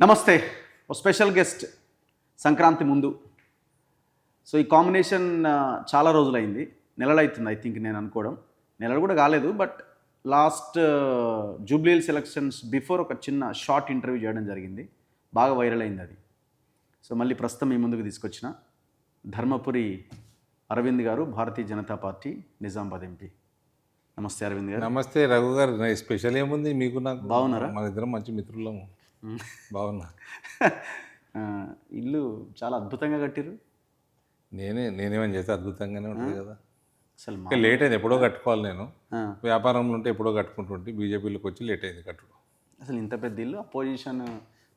నమస్తే. ఓ special guest Sankranti ముందు. So ఈ కాంబినేషన్ చాలా రోజులైంది, నెలలు అవుతుంది ఐ థింక్, నేను అనుకోవడం నెలలు కూడా కాలేదు. But last Jubilee Hills elections before ఒక చిన్న షార్ట్ ఇంటర్వ్యూ చేయడం జరిగింది, బాగా వైరల్ అయింది అది. సో మళ్ళీ ప్రస్తుతం మీ ముందుకు తీసుకొచ్చిన ధర్మపురి అరవింద్ గారు, భారతీయ జనతా పార్టీ నిజామాబాద్ ఎంపీ. నమస్తే అరవింద్ గారు. నమస్తే రఘు గారు. స్పెషల్ ఏముంది మీకు నాకు? బాగున్నారా? మన ఇద్దరం మంచి మిత్రులము. బాగున్నా. ఇల్లు చాలా అద్భుతంగా కట్టిరు. నేనేమని చేస్తే అద్భుతంగానే ఉంటుంది కదా. అసలు ఇంకా లేట్ అయింది, ఎప్పుడో కట్టుకోవాలి. నేను వ్యాపారంలో ఉంటే ఎప్పుడో కట్టుకుంటుంటే బీజేపీలోకి వచ్చి లేట్ అయింది కట్టుడు. అసలు ఇంత పెద్ద ఇల్లు, అపోజిషన్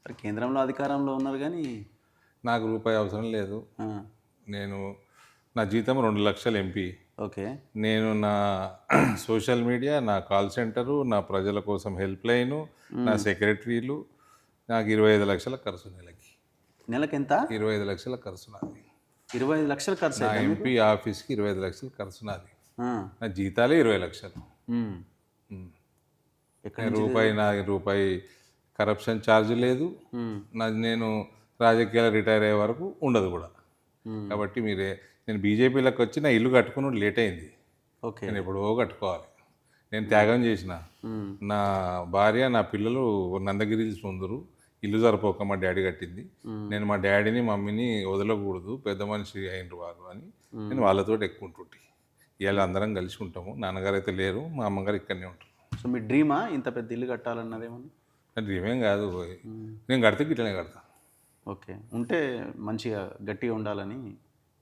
మరి కేంద్రంలో అధికారంలో ఉన్నారు కానీ నాకు రూపాయి అవసరం లేదు. నేను నా జీతం 2 లక్షలు ఎంపీ. ఓకే. నేను నా సోషల్ మీడియా, నా కాల్ సెంటరు, నా ప్రజల కోసం హెల్ప్ లైను, నా సెక్రటరీలు, నాకు 25 లక్షల ఖర్చు నెలకి. నెలకి ఎంత? 25 లక్షల ఖర్చు నాది. 25 లక్షలు ఖర్చు. నా ఎంపీ ఆఫీస్కి 25 లక్షలు ఖర్చు నాది. నా జీతాలే 20 లక్షలు. రూపాయి కరప్షన్ ఛార్జ్ లేదు. నేను రాజకీయాలు రిటైర్ అయ్యే వరకు ఉండదు కూడా. కాబట్టి నేను బీజేపీలోకి వచ్చి నా ఇల్లు కట్టుకుని లేట్ అయింది. ఓకే. నేను ఎప్పుడో కట్టుకోవాలి. నేను త్యాగం చేసిన. నా భార్య, నా పిల్లలు నందగిరిలో ఉందరు. ఇల్లు సరిపోక మా డాడీ కట్టింది. నేను మా డాడీని మమ్మీని వదలకూడదు, పెద్ద మనిషి అయినరు వారు అని నేను వాళ్ళతో ఎక్కువ ఉంటుంటే. ఇవాళ అందరం కలిసి ఉంటాము. నాన్నగారు అయితే లేరు, మా అమ్మగారు ఇక్కడనే ఉంటారు. సో మీ డ్రీమా ఇంత పెద్ద ఇల్లు కట్టాలన్నదేమన్నా? డ్రీమేం కాదు, నేను కడితే గిట్లనే కడతా. ఓకే. ఉంటే మంచిగా గట్టిగా ఉండాలని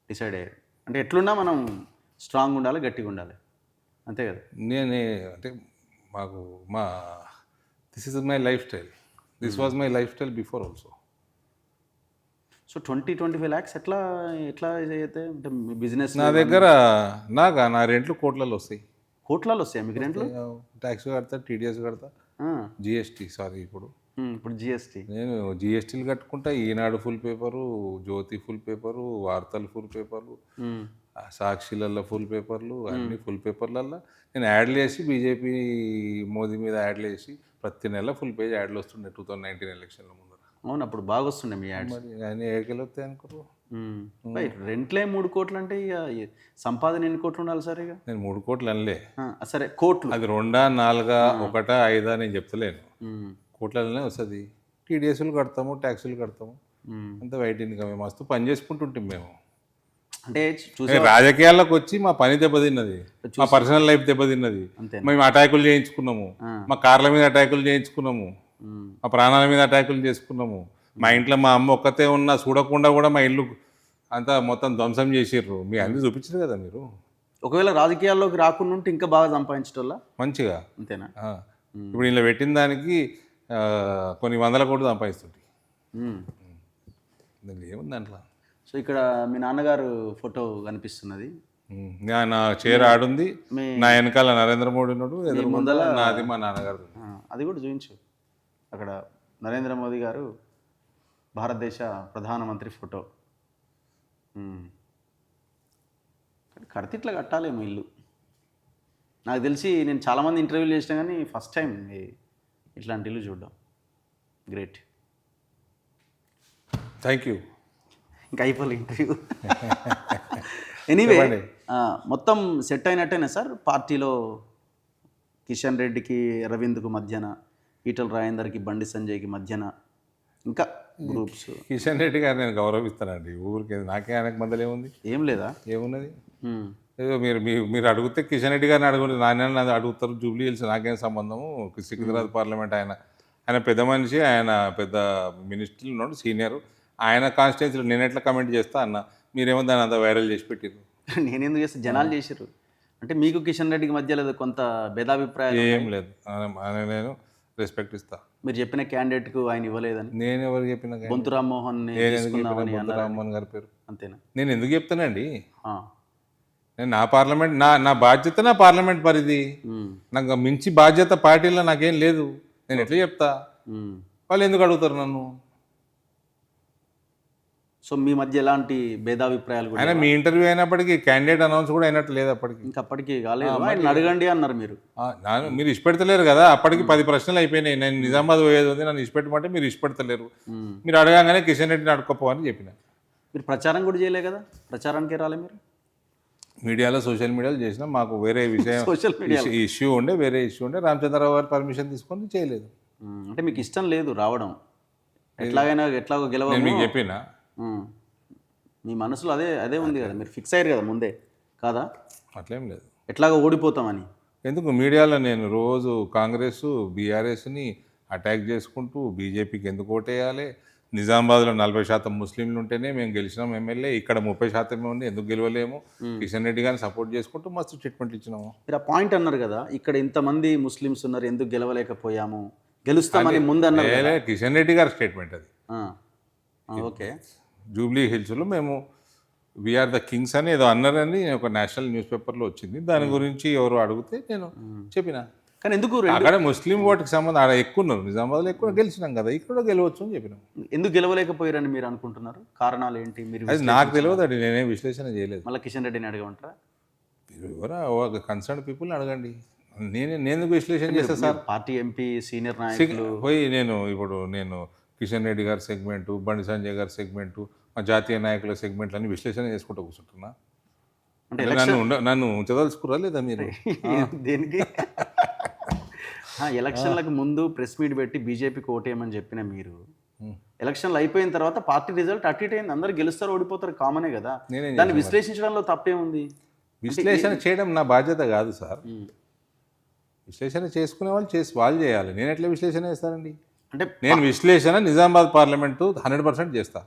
డిసైడ్ అయ్యారు. అంటే ఎట్లున్నా మనం స్ట్రాంగ్ ఉండాలి, గట్టిగా ఉండాలి, అంతే కదా. అంటే this is my life style. This was my life style before also. So 20-25 lakhs ఎట్లా అయితే అంటే మీ బిజినెస్ నా దగ్గర నా రెంట్లు కోట్లలో వస్తాయి. కోట్లలో వస్తాయి మీకు రెంట్లు? ట్యాక్స్ కడతా, టీడీఎస్ కడతా, జిఎస్టీ. ఇప్పుడు జిఎస్టీ. నేను జిఎస్టీలు కట్టుకుంటా. ఈనాడు ఫుల్ పేపరు, జ్యోతి ఫుల్ పేపరు, వార్తలు ఫుల్ పేపర్లు, సాక్షిలల్లో ఫుల్ పేపర్లు, అన్ని ఫుల్ పేపర్లల్లో నేను యాడ్లు వేసి, బీజేపీ మోదీ మీద యాడ్లు వేసి ప్రతి నెల ఫుల్ పేజ్ యాడ్లు వస్తుండే 2019 ఎలక్షన్ల ముందర. అవును, అప్పుడు బాగా వస్తుండే మీ యాడ్స్. మరి ఆయన ఏడుకెళ్ళి వస్తాయి అనుకోరు. రెంట్లే 3 కోట్లు అంటే ఇక సంపాదన ఎన్ని కోట్లు ఉండాలి సార్? ఇక నేను 3 కోట్లు అనలే. సరే, కోట్లు అది 2, 4, 1, 5 నేను చెప్తలేను. కోట్లలోనే వస్తుంది. టీడీఎస్లు కడతాము, ట్యాక్సులు కడతాము, అంత వైట్ ఇన్కమ్. మస్తు పని చేసుకుంటుంటాం మేము. అంటే రాజకీయాల్లోకి వచ్చి మా పని దెబ్బతిన్నది, మా పర్సనల్ లైఫ్ దెబ్బతిన్నది. మేము అటాకులు చేయించుకున్నాము, మా కార్ల మీద అటాకులు చేయించుకున్నాము, మా ప్రాణాల మీద అటాకులు చేసుకున్నాము. మా ఇంట్లో మా అమ్మ ఒక్కతే ఉన్నా చూడకుండా కూడా మా ఇల్లు అంతా మొత్తం ధ్వంసం చేసిర్రు. మీ అన్ని చూపించారు కదా మీరు. ఒకవేళ రాజకీయాల్లోకి రాకుండా ఉంటే ఇంకా బాగా సంపాదించటోళ్ళ మంచిగా. అంతేనా? ఇప్పుడు ఇలా పెట్టిన దానికి కొన్ని 100 కోట్లు సంపాదిస్తుంటాయి. ఏముంది దాంట్లో? సో ఇక్కడ మీ నాన్నగారు ఫోటో కనిపిస్తున్నది. నా చీర ఆడుంది, నా వెనకాల నరేంద్ర మోడీ ఉన్నాడు, ఎదురు ముందల నాది మా నాన్నగారు. అది కూడా చూపించు. అక్కడ నరేంద్ర మోదీ గారు, భారతదేశ ప్రధానమంత్రి ఫోటో. కడితే ఇట్లా కట్టాలేమో ఇల్లు. నాకు తెలిసి నేను చాలామంది ఇంటర్వ్యూలు చేసినా కానీ ఫస్ట్ టైం ఇట్లాంటి ఇల్లు చూడడం. గ్రేట్. Thank you. ఇంకా అయిపోలే ఇంటర్వ్యూ. ఎనీవే, మొత్తం సెట్ అయినట్టేనా సార్? పార్టీలో కిషన్ రెడ్డికి, రవీంద్రకు మధ్యన, ఈటల రాజేందర్కి, బండి సంజయ్కి మధ్యన ఇంకా గ్రూప్స్. కిషన్ రెడ్డి గారు నేను గౌరవిస్తానండి. ఊరికి నాకే ఆయనకు మధ్యలో ఏముంది? ఏం లేదా? ఏమున్నది? ఏదో మీరు అడిగితే కిషన్ రెడ్డి గారిని అడుగుతుంది, నాన్న అడుగుతారు. జూబ్లీహిల్స్ నాకేం సంబంధము? సికింద్రాబాద్ పార్లమెంట్ ఆయన పెద్ద మనిషి, ఆయన పెద్ద మినిస్టర్లు ఉన్నాడు, సీనియర్. ఆయన కాన్స్టిట్యున్సీలో నేను ఎట్లా కమెంట్ చేస్తా అన్న? మీరేమో దాన్ని అంతా వైరల్ చేసి పెట్టారు. నేను ఎందుకు చేస్తే జనాలు చేసారు. అంటే మీకు కిషన్ రెడ్డికి మధ్య లేదు కొంత భేదాభిప్రాయం? ఏం లేదు, నేను రెస్పెక్ట్ ఇస్తా. మీరు చెప్పిన క్యాండిడేట్కు ఆయన ఇవ్వలేదని? నేను ఎవరు చెప్పిన? బొంతు రామ్మోహన్ గారి పేరు. అంతేనా? నేను ఎందుకు చెప్తానండి? నేను నా పార్లమెంట్, నా బాధ్యత, నా పార్లమెంట్ పరిధి. నాకు మించి బాధ్యత పార్టీలో నాకేం లేదు. నేను ఎట్లా చెప్తా? వాళ్ళు ఎందుకు అడుగుతారు నన్ను? సో మీ మధ్య ఎలాంటి భేదాభిప్రాయాలు కూడా అయినా మీ ఇంటర్వ్యూ అయినప్పటికీ క్యాండిడేట్ అనౌన్స్ కూడా అయినట్టు లేదు అప్పటికి. ఇంకా అప్పటికి కాలేదు, ఆయన అడగండి అన్నారు మీరు. మీరు ఇష్టపెడతలేరు కదా, అప్పటికి 10 ప్రశ్నలు అయిపోయినాయి. నేను నిజామాబాద్ పోయేది ఉంది, నన్ను ఇష్టపెట్టమంటే మీరు ఇష్టపెడతలేరు. మీరు అడగగానే కిషన్ రెడ్డిని అడుక్కోపో అని చెప్పిన. మీరు ప్రచారం కూడా చేయలే కదా, ప్రచారానికి రాలే మీరు. మీడియాలో సోషల్ మీడియాలో చేసినా మాకు వేరే విషయం సోషల్ మీడియా ఇష్యూ ఉండే, వేరే ఇష్యూ ఉండే, రామచంద్రరావు గారు పర్మిషన్ తీసుకొని చేయలేదు. అంటే మీకు ఇష్టం లేదు రావడం, ఎట్లాగో నేను గెలవాలి మీకు చెప్పినా. మీ మనసులో అదే అదే ఉంది కదా, మీరు ఫిక్స్ అయ్యారు కదా ముందే కాదా, అట్లేం లేదు. ఎట్లాగో ఓడిపోతామని. ఎందుకు మీడియాలో నేను రోజు కాంగ్రెస్ బీఆర్ఎస్ని అటాక్ చేసుకుంటూ బీజేపీకి ఎందుకు ఓటేయాలి, నిజామాబాద్లో 40% ముస్లింలు ఉంటేనే మేము గెలిచినాం ఎమ్మెల్యే, ఇక్కడ 30% ఉంది ఎందుకు గెలవలేము, కిషన్ రెడ్డి గారిని సపోర్ట్ చేసుకుంటూ మస్తు ట్రీట్మెంట్ ఇచ్చినాము. మీరు ఆ పాయింట్ అన్నారు కదా, ఇక్కడ ఇంతమంది ముస్లిమ్స్ ఉన్నారు ఎందుకు గెలవలేకపోయాము, గెలుస్తామని ముందు అన్నారు కదా. కిషన్ రెడ్డి గారి స్టేట్మెంట్ అది. ఓకే. జూబ్లీ హిల్స్లో మేము వీఆర్ ద కింగ్స్ అని ఏదో అన్నారని ఒక నేషనల్ న్యూస్ పేపర్లో వచ్చింది. దాని గురించి ఎవరు అడిగితే నేను చెప్పిన. కానీ ఎందుకు అక్కడ ముస్లిం ఓటుకి సంబంధం ఆడ ఎక్కువ ఉన్నారు, నిజామాబాద్లో ఎక్కువ గెలిచినాం కదా, ఇక్కడ గెలవచ్చు అని చెప్పినాం. ఎందుకు గెలవలేకపోయారని మీరు అనుకుంటున్నారు, కారణాలు ఏంటి? మీరు అది నాకు తెలియదు, అది నేనేం విశ్లేషణ చేయలేదు. మళ్ళీ కిషన్ రెడ్డిని అడగమంటారా? మీరు ఎవరో కన్సర్న్ పీపుల్ని అడగండి, నేను విశ్లేషణ చేస్తా సార్. పార్టీ ఎంపీ సీనియర్ నాయకులు పోయి నేను కిషన్ రెడ్డి గారి సెగ్మెంటు, బండి సంజయ్ గారి సెగ్మెంటు, మా జాతీయ నాయకుల సెగ్మెంట్లు అన్ని విశ్లేషణ చేసుకుంటూ కూర్చుంటున్నా. అంటే నన్ను ఉంచదలుచుకురా లేదా మీరు? దేనికి? ఎలక్షన్లకు ముందు ప్రెస్ మీట్ పెట్టి బీజేపీకి ఓటేయమని చెప్పిన మీరు, ఎలక్షన్లు అయిపోయిన తర్వాత పార్టీ రిజల్ట్ అటు ఇటు అయింది, అందరు గెలుస్తారు ఓడిపోతారు, కామనే కదా. దాన్ని విశ్లేషించడంలో తప్పేముంది? విశ్లేషణ చేయడం నా బాధ్యత కాదు సార్. విశ్లేషణ చేసుకునే వాళ్ళు చేయాలి. నేను ఎట్లా విశ్లేషణ చేస్తానండి? అంటే నేను విశ్లేషణ నిజామాబాద్ పార్లమెంటు 100% చేస్తా.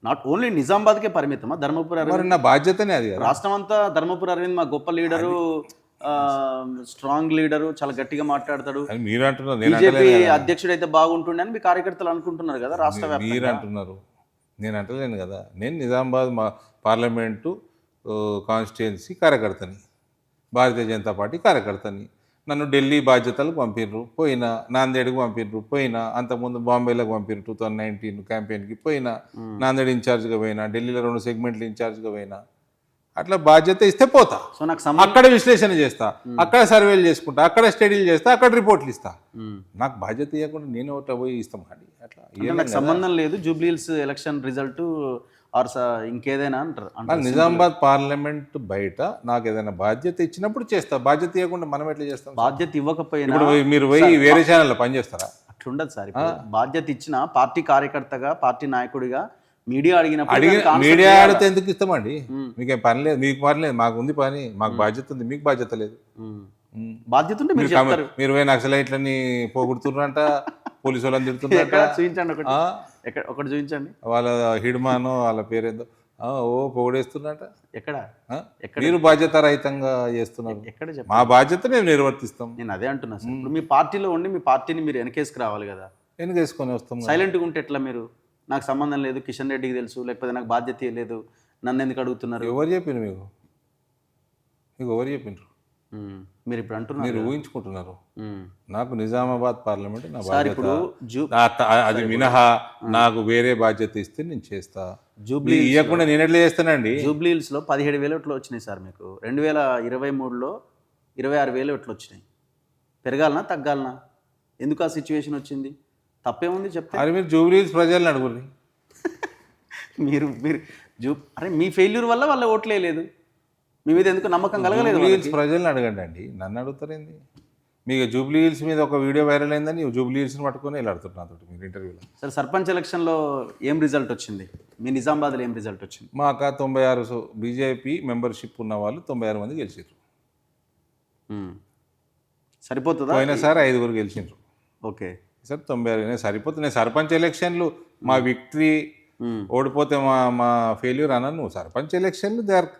నాట్ ఓన్లీ నిజామాబాద్కే పరిమితమా? ధర్మపురి అరవింద్ నా బాధ్యతనే అది. రాష్ట్రం అంతా ధర్మపురి అరవింద్ మా గొప్ప లీడరు, స్ట్రాంగ్ లీడరు, చాలా గట్టిగా మాట్లాడతాడు, మీరు అంటున్నారు, బీజేపీ అధ్యక్షుడు అయితే బాగుంటుండే అని మీ కార్యకర్తలు అనుకుంటున్నారు కదా రాష్ట్ర వ్యాప్తంగా. మీరు అంటున్నారు, నేను అంటలేను కదా. నేను Nizamabad parliament constituency కార్యకర్తని, Bharatiya Janata party కార్యకర్తని. నన్ను ఢిల్లీ బాధ్యతలకు పంపిర్రు, పోయినా. నాందేడ్కి పంపిర్రు, పోయినా. అంతకుముందు బాంబేలకు పంపిర్రు 2019 క్యాంపెయిన్కి, పోయినా. నాందేడ్ ఇన్ఛార్జ్గా పోయినా, ఢిల్లీలో 2 సెగ్మెంట్లు ఇన్ఛార్జ్గా పోయినా. అట్లా బాధ్యత ఇస్తే పోతా, సో నాకు అక్కడ విశ్లేషణ చేస్తా, అక్కడ సర్వేలు చేసుకుంటా, అక్కడ స్టడీలు చేస్తా, అక్కడ రిపోర్ట్లు ఇస్తా. నాకు బాధ్యత ఇవ్వకుండా నేను ఒకటి పోయి ఇస్తాం అండి. అట్లా నాకు సంబంధం లేదు Jubilee Hills election result or ఇంకేదైనా అంటారు. నిజామాబాద్ పార్లమెంట్ బయట నాకు ఏదైనా బాధ్యత ఇచ్చినప్పుడు చేస్తా, బాధ్యత ఇవ్వకుండా మనం ఎట్లా చేస్తాం? బాధ్యత ఇవ్వకపోయినా ఇప్పుడు మీరు పోయి వేరే ఛానల్లో పనిచేస్తారా? అట్లుండదు సార్. బాధ్యత ఇచ్చిన పార్టీ కార్యకర్తగా, పార్టీ నాయకుడిగా మీడియా అడిగినప్పుడు మీడియా అడిగితే ఎందుకు ఇస్తామండి? మీకేం పని లేదు, మీకు పని లేదు, మాకు ఉంది పని, మాకు బాధ్యత ఉంది, మీకు బాధ్యత లేదు. బాధ్యత ఉంటే మీరు పోయి నక్సలైట్లని పోగొడుతున్నారంట, పోలీసు వాళ్ళని తిడుతున్నారంట. చూపించండి ఒకటి చూపించండి. వాళ్ళ హిడ్మానో వాళ్ళ పేరేందో పొగడేస్తున్నట. ఎక్కడ? మీరు బాధ్యత రహితంగా చేస్తున్నారు. ఎక్కడ? మా బాధ్యత మేము నిర్వర్తిస్తాం. నేను అదే అంటున్నా సార్. ఇప్పుడు మీ పార్టీలో ఉండి మీ పార్టీని మీరు వెనకేసుకు రావాలి కదా. వెనకేసుకొని వస్తాం. సైలెంట్గా ఉంటే ఎట్లా? మీరు నాకు సంబంధం లేదు, కిషన్ రెడ్డికి తెలుసు, లేకపోతే నాకు బాధ్యత లేదు, నన్ను ఎందుకు అడుగుతున్నారు? ఎవరు చెప్పిన మీకు ఎవరు చెప్పిండ్రు? మీరు ఇప్పుడు అంటున్నారు, మీరు ఊహించుకుంటున్నారు. నాకు నిజామాబాద్ పార్లమెంట్ నా సార్ ఇప్పుడు అది మినహా నాకు వేరే బాధ్యత ఇస్తే నేను చేస్తా. జూబ్లీ ఇవ్వకుండా నేను ఎట్లా చేస్తానండి? జూబ్లీ హిల్స్లో 17,000 ఓట్లు వచ్చినాయి సార్ మీకు. 2023లో 26,000 ఓట్లు వచ్చినాయి. పెరగాలనా తగ్గాలనా? ఎందుకు ఆ సిచ్యువేషన్ వచ్చింది? తప్పేముంది చెప్తే? అరే మీరు జూబ్లీ హిల్స్ ప్రజల్ని అడుగుర్రి. మీరు అరే మీ ఫెయిల్యూర్ వల్ల వాళ్ళ ఓట్లే లేదు, మీ మీద ఎందుకు నమ్మకం కలగలేదు? జూబ్లీ హిల్స్ ప్రజల్ని అడగండి అండి, నన్ను అడుగుతారేంది? మీకు జూబ్లీ హిల్స్ మీద ఒక వీడియో వైరల్ అయిందని జూబ్లీ హిల్స్ని పట్టుకొని వెళ్ళాడుతున్నారు నాతో మీరు ఇంటర్వ్యూలో. సార్ సర్పంచ్ ఎలక్షన్లో ఏం రిజల్ట్ వచ్చింది? మీ నిజామాబాద్లో ఏం రిజల్ట్ వచ్చింది? మాకు 96 బీజేపీ మెంబర్షిప్ ఉన్న వాళ్ళు 96 మంది గెలిచారు. సరిపోతుందా? పోయినా సార్ 5 గెలిచిండ్రు. ఓకే సార్ 96 సరిపోతుంది. సర్పంచ్ ఎలక్షన్లు మా విక్టరీ, ఓడిపోతే మా ఫెయిల్యూర్ అన్నాను. సర్పంచ్ ఎలక్షన్లు they are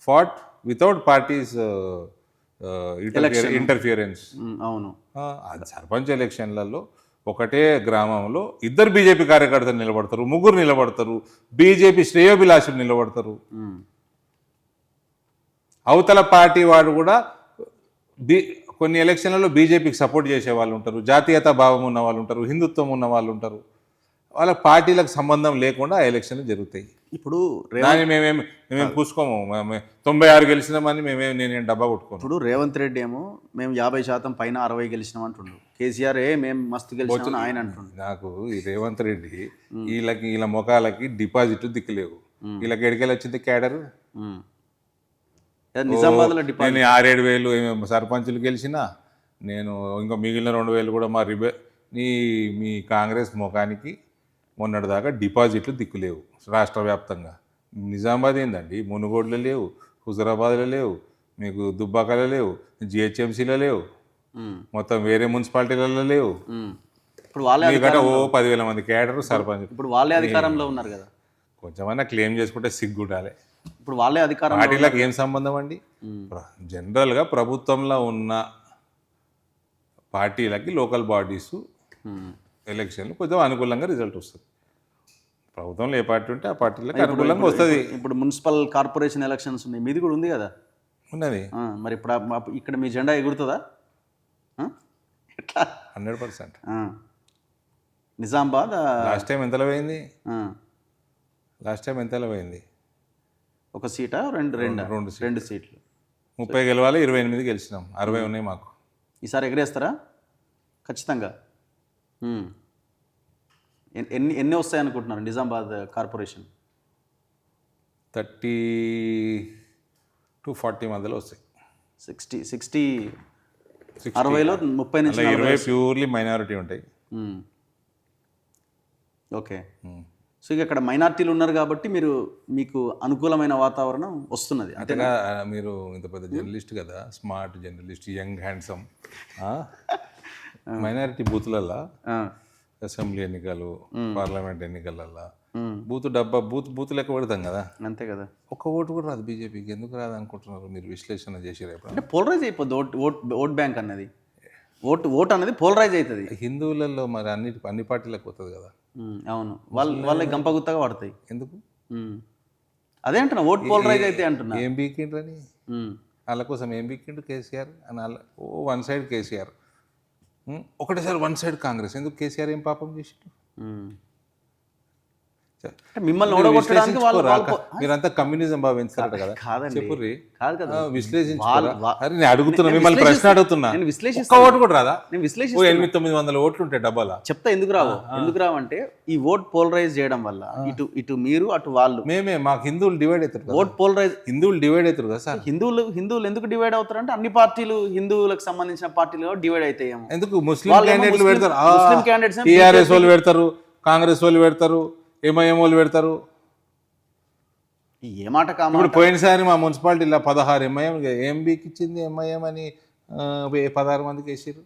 fought without parties interference. అవును. సర్పంచ్ ఎలక్షన్లలో ఒకటే గ్రామంలో 2 బీజేపీ కార్యకర్తలు నిలబడతారు, 3 నిలబడతారు, బీజేపీ శ్రేయోభిలాషులు నిలబడతారు. అవతల పార్టీ వాడు కూడా కొన్ని ఎలక్షన్లలో బీజేపీకి సపోర్ట్ చేసే వాళ్ళు ఉంటారు, జాతీయతా భావం ఉన్న వాళ్ళు ఉంటారు, హిందుత్వం ఉన్న వాళ్ళు ఉంటారు. వాళ్ళ పార్టీలకు సంబంధం లేకుండా ఆ ఎలక్షన్లు జరుగుతాయి. ఇప్పుడు దాన్ని మేమేం పూసుకోము. 96 గెలిచినామని నేను డబ్బా కొట్టుకోను. ఇప్పుడు రేవంత్ రెడ్డి ఏమో మేము 50% పైన 60 గెలిచినాం అంటుండు. కేసీఆర్ మేము మస్తు గెలిచినామని ఆయన అంటుండు. నాకు ఈ రేవంత్ రెడ్డి వీళ్ళ ముఖాలకి డిపాజిట్ దిక్కులేవు. వీళ్ళకి ఎడికెళ్ళి వచ్చింది క్యాడర్. నిజామాబాద్లో నేను 6-7 వేలు సర్పంచులు గెలిచినా, నేను ఇంకా మిగిలిన 2,000 కూడా మీ కాంగ్రెస్ ముఖానికి మొన్నటిదాకా డిపాజిట్లు దిక్కులేవు రాష్ట్ర వ్యాప్తంగా. నిజామాబాద్ ఏందండి, మునుగోడులో లేవు, హుజరాబాద్లో లేవు, మీకు దుబ్బాకలో లేవు, జిహెచ్ఎంసీలో లేవు, మొత్తం వేరే మున్సిపాలిటీలలో లేవు. ఇప్పుడు వాళ్ళే 10,000 మంది క్యాడర్ సర్పంచ్. ఇప్పుడు వాళ్ళే అధికారంలో ఉన్నారు కదా. కొంచెమన్నా క్లెయిమ్ చేసుకుంటే సిగ్గుండాలి. ఇప్పుడు వాళ్ళే అధికారం. పార్టీలకు ఏం సంబంధం అండి? జనరల్గా ప్రభుత్వంలో ఉన్న పార్టీలకి లోకల్ బాడీస్ ఎలక్షన్లు కొంచెం అనుకూలంగా రిజల్ట్ వస్తుంది. ప్రభుత్వంలో ఏ పార్టీ ఉంటే ఆ పార్టీలకు అనుకూలంగా వస్తుంది. ఇప్పుడు మున్సిపల్ కార్పొరేషన్ ఎలక్షన్స్ ఉన్నాయి, మీది కూడా ఉంది కదా. ఉన్నది. మరి ఇప్పుడు ఇక్కడ మీ జెండా ఎగురుతుందా? ఎట్లా? 100%. నిజామాబాద్ లాస్ట్ టైం ఎంతలో పోయింది? ఒక సీటా? రెండు సీట్లు. 30 గెలవాలి, 28 గెలిచినాం, 60 ఉన్నాయి మాకు. ఈసారి ఎగరేస్తారా? ఖచ్చితంగా. ఎన్ని వస్తాయి అనుకుంటున్నారు నిజామాబాద్ కార్పొరేషన్? 30 to 40 మధ్యలో వస్తాయి. 60 60లో 30 నుంచి 20 ప్యూర్లీ మైనారిటీ ఉంటాయి. ఓకే. సో ఇక అక్కడ మైనార్టీలు ఉన్నారు కాబట్టి మీకు అనుకూలమైన వాతావరణం వస్తున్నది. అంతేగా మీరు ఇంత పెద్ద జర్నలిస్ట్ కదా, smart journalist, young handsome. Minority బూత్లల్లో అసెంబ్లీ ఎన్నికలు, పార్లమెంట్ ఎన్నికలల్లో బూత్ లెక్క పెడతాం కదా. అంతే కదా. ఒక్క ఓటు కూడా రాదు బీజేపీకి. ఎందుకు రాదు అనుకుంటున్నారు? మీరు విశ్లేషణ చేసారు ఎప్పుడు? అంటే పోలరైజ్ అయిపోద్ది ఓట్ బ్యాంక్ అన్నది. ఓట్ అనేది పోలరైజ్ అవుతుంది. హిందువులలో మరి అన్ని పార్టీలకు పోతుంది కదా. అవును, వాళ్ళకి గంపగుత్తగా పడతాయి. ఎందుకు? అదే అంటున్నా, ఓట్ పోలరైజ్ అయితే అంటున్నా. ఏం బీకిండ్రు అని వాళ్ళ కోసం ఏం బీకిండు కేసీఆర్ అని వన్ సైడ్ కేసీఆర్, ఒకటేసారి వన్ సైడ్ కాంగ్రెస్. ఎందుకు? కేసీఆర్ ఏం పాపం చేసిండు? మిమ్మల్ని ఓడగొట్టడానికి మీరంతా కమ్యూనిజం భావించారట కదా. కాదండి, చెప్పుర్రి. కాదు కదా. విశ్లేషించుకోరా? అరే నేను అడుగుతున్నా, మిమ్మల్ని ప్రశ్న అడుగుతున్నా. ఒక్క ఓటు కూడా రాదా? నేను 800-900 ఓట్లు ఉంటాయి డబ్బాలా. చెప్తా ఎందుకు రావంటే ఈ ఓట్ పోలరైజ్ చేయడం వల్ల ఇటు మీరు అటు వాళ్ళు మాకు హిందువులు డివైడ్ అవుతారు. ఓట్ పోలరైజ్ హిందువులు డివైడ్ అవుతారు కదా సార్. హిందువులు ఎందుకు డివైడ్ అవుతారు అంటే అన్ని పార్టీలు హిందువులకు సంబంధించిన పార్టీలు డివైడ్ అవుతాయేమో. ఎందుకు? ముస్లిం క్యాండిడేట్లు పెడతారు, టీఆర్ఎస్ వాళ్ళు పెడతారు, కాంగ్రెస్ వాళ్ళు పెడతారు, ఎంఐఎం వాళ్ళు పెడతారు. ఏ మాట కాదు. ఇప్పుడు పోయినసారి మా మున్సిపాలిటీలో 16 ఎంఐఎం బీకి ఇచ్చింది. ఎంఐఎం అని 16 మందికి వేసారు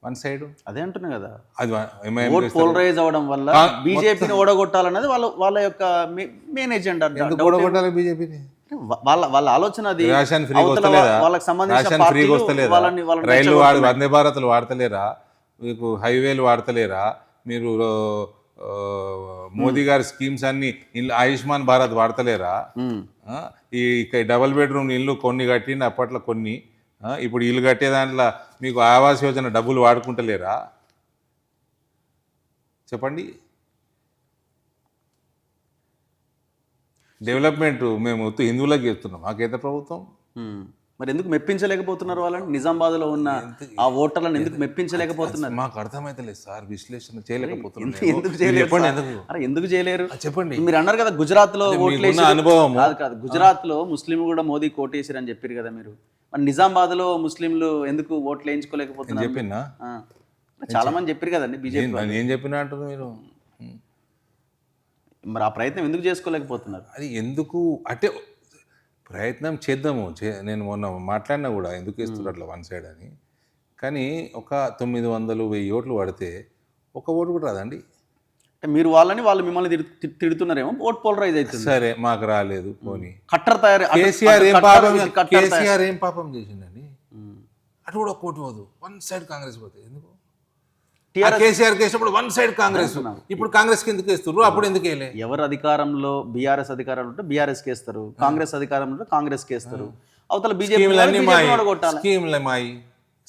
వన్ సైడ్. అదే అంటున్నా కదా, అది ఓట్ పోలరైజ్ అవడం వల్ల బీజేపీని ఓడగొట్టాలన్నది వాళ్ళ యొక్క మెయిన్ ఎజెండా. ఎందుకు ఓడగొట్టాలి బీజేపీని? వాళ్ళ ఆలోచన అది. రేషన్ ఫ్రీ వస్తలేదా? వాళ్ళకి సంబంధించిన ఫ్రీ వస్తలేదా? రైలు వందే భారత్లు వాడతలేరా? మీకు హైవేలు వాడతలేరా? మీరు మోదీ గారి స్కీమ్స్ అన్ని ఆయుష్మాన్ భారత్ వాడతలేరా? ఈ డబుల్ బెడ్రూమ్ ఇల్లు కొన్ని కట్టిండి అప్పట్లో, కొన్ని ఇప్పుడు ఇల్లు కట్టే దాంట్లో మీకు ఆవాస్ యోజన డబ్బులు వాడుకుంటలేరా? చెప్పండి. డెవలప్మెంట్ మేము హిందువులకు చెప్తున్నాం, మా కేంద్ర ప్రభుత్వం. మరి ఎందుకు మెప్పించలేకపోతున్నారు వాళ్ళని? నిజామాబాద్లో ఉన్న ఆ ఓటర్లను ఎందుకు మెప్పించలేకపోతున్నారు? మాకు అర్థమైతలేదు సార్, విశ్లేషణ చేయలేకపోతున్నారు. ఎందుకు చేయలేరు చెప్పండి. మీరు అన్నారు కదా గుజరాత్లో ఓట్లేసి అనుభవం. కాదు, గుజరాత్లో ముస్లింలు కూడా మోదీ కోటేసారు అని చెప్పారు కదా మీరు. మరి నిజామాబాద్లో ముస్లింలు ఎందుకు ఓట్లు వేయించుకోలేకపోతున్నారు? చెప్పినా చాలా మంది చెప్పారు కదండి బీజేపీ. ఏం చెప్పినా అంటున్నారు మీరు. మరి ఆ ప్రయత్నం ఎందుకు చేసుకోలేకపోతున్నారు? అది ఎందుకు అంటే ప్రయత్నం చేద్దాము. నేను మొన్న మాట్లాడినా కూడా ఎందుకు వేస్తున్నారు అట్లా వన్ సైడ్ అని. కానీ ఒక 900-1000 ఓట్లు పడితే ఒక ఓటు కూడా రాదండి. అంటే మీరు వాళ్ళు మిమ్మల్ని తిడుతున్నారేమో, ఓట్ పోలరైజ్ అవుతుంది. సరే మాకు రాలేదు పోనీ. కట్టర్ తయారు. కేసీఆర్ ఏం పాపం చేసిండండి? అటు కూడా ఒక ఓటు పోదు, వన్ సైడ్ కాంగ్రెస్ పోతుంది. ఎందుకు? కేసీఆర్ కేసినప్పుడు వన్ సైడ్ కాంగ్రెస్, ఇప్పుడు కాంగ్రెస్ కి ఎందుకు వేస్తారు? అప్పుడు ఎందుకు వేయలే? ఎవరు అధికారంలో బీఆర్ఎస్ అధికారంలో ఉంటే బీఆర్ఎస్ కేస్తారు, కాంగ్రెస్ అధికారంలో ఉంటే కాంగ్రెస్ కేస్తారు. అవతల బీజేపీ స్కీమ్లు మాయి.